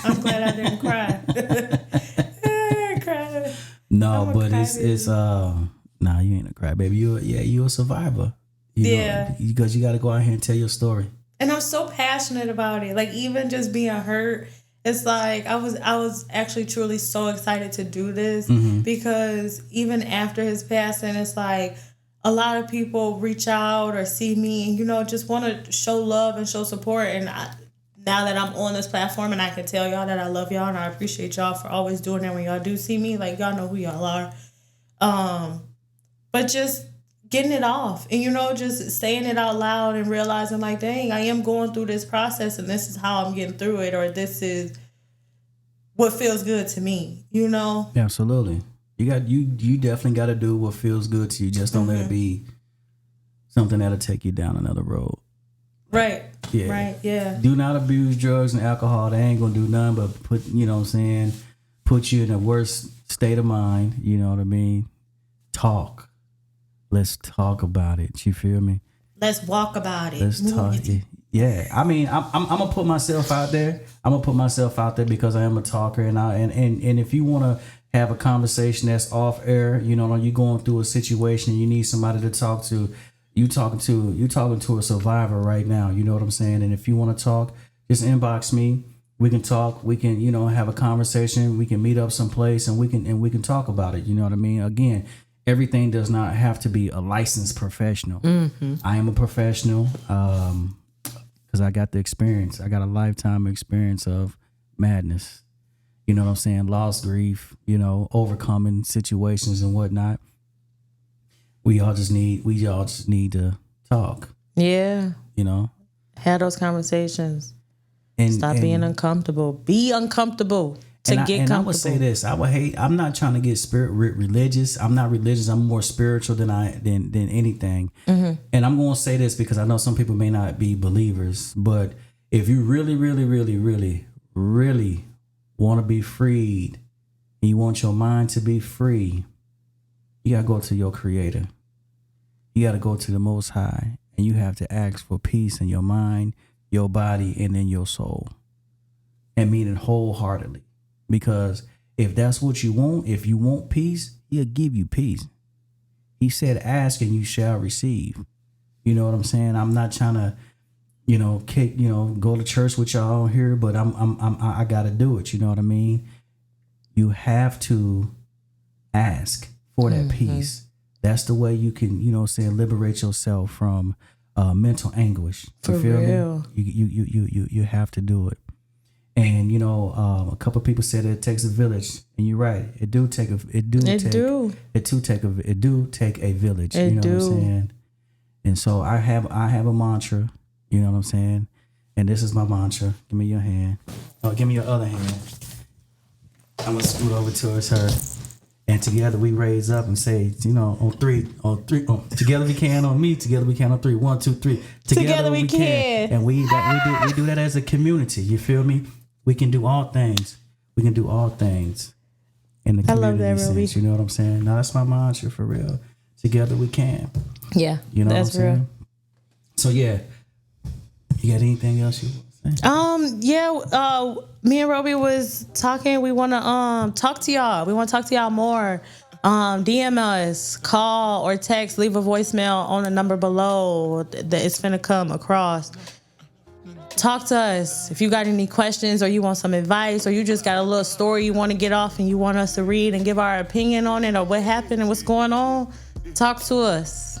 I'm glad I didn't cry. I cried. No, but it's nah, you ain't a crybaby. You a survivor. Because you got to go out here and tell your story. And I'm so passionate about it. Like, even just being hurt, it's like I was actually truly so excited to do this because even after his passing, it's like a lot of people reach out or see me and just want to show love and show support. And now that I'm on this platform and I can tell y'all that I love y'all and I appreciate y'all for always doing that when y'all do see me, like, y'all know who y'all are. but just getting it off and, just saying it out loud and realizing like, dang, I am going through this process and this is how I'm getting through it, or this is what feels good to me, Absolutely. You definitely got to do what feels good to you. Just don't let it be something that'll take you down another road. Right. Yeah. Right. Yeah. Do not abuse drugs and alcohol. They ain't gonna do nothing but put you in a worse state of mind. You know what I mean? Talk. Let's talk about it. You feel me? Let's walk about it. Let's talk. Yeah. I mean, I'm gonna put myself out there. I'm gonna put myself out there because I am a talker, and if you wanna have a conversation that's off air, you're going through a situation, you need somebody to talk to. You talking to a survivor right now. You know what I'm saying? And if you want to talk, just inbox me. We can talk. We can, have a conversation. We can meet up someplace and we can talk about it. You know what I mean? Again, everything does not have to be a licensed professional. Mm-hmm. I am a professional because I got the experience. I got a lifetime experience of madness. You know what I'm saying? Loss, grief, overcoming situations and whatnot. We all just need to talk. Yeah. Have those conversations. And stop being uncomfortable. Be uncomfortable to get comfortable. I would say this. I'm not trying to get religious. I'm not religious. I'm more spiritual than anything. Mm-hmm. And I'm going to say this because I know some people may not be believers, but if you really, really, really, really, really want to be freed and you want your mind to be free, you got to go to your creator. You got to go to the Most High, and you have to ask for peace in your mind, your body, and in your soul, and mean it wholeheartedly. Because if that's what you want, if you want peace, he'll give you peace. He said, ask and you shall receive. You know what I'm saying? I'm not trying to, go to church with y'all here, but I got to do it. You know what I mean? You have to ask for that peace. That's the way you can, liberate yourself from mental anguish. You feel me? You have to do it. And a couple of people said it takes a village, and you're right. It do take a village. You know what I'm saying? And so I have a mantra. You know what I'm saying? And this is my mantra. Give me your hand. Oh, give me your other hand. I'm gonna scoot over towards her. And together we raise up and say, on three, together we can on me, together we can on three. 1, 2, 3. Together we can. And we do that as a community. You feel me? We can do all things. We can do all things in the community. I love that, Ruby. You know what I'm saying? Now that's my mantra for real. Together we can. Yeah. You know that's what I'm real. saying? So yeah. You got anything else you want to say? Me and Roby was talking. We want to talk to y'all. We want to talk to y'all more. DM us, call or text, leave a voicemail on the number below that it's finna come across. Talk to us if you got any questions or you want some advice or you just got a little story you want to get off and you want us to read and give our opinion on it or what happened and what's going on. Talk to us.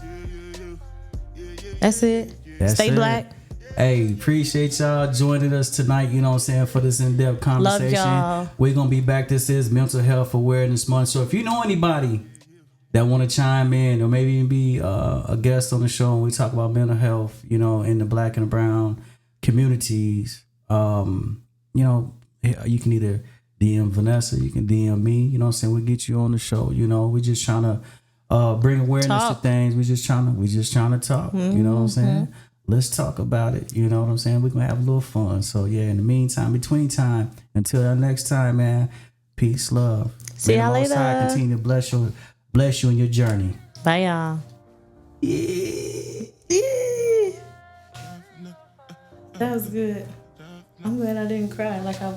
That's it. Stay black. Hey, appreciate y'all joining us tonight, you know what I'm saying, for this in-depth conversation. Love y'all. We're going to be back. This is Mental Health Awareness Month. So if you know anybody that want to chime in or maybe even be a guest on the show and we talk about mental health, in the black and the brown communities, you can either DM Vanessa, you can DM me, you know what I'm saying? We'll get you on the show, we're just trying to bring awareness to things. We're just trying to talk, you know what I'm saying? Let's talk about it. You know what I'm saying? We're going to have a little fun. So, yeah, in the meantime, between time, until our next time, man, peace, love. See y'all later. Continue to bless you in your journey. Bye, y'all. That was good. I'm glad I didn't cry like I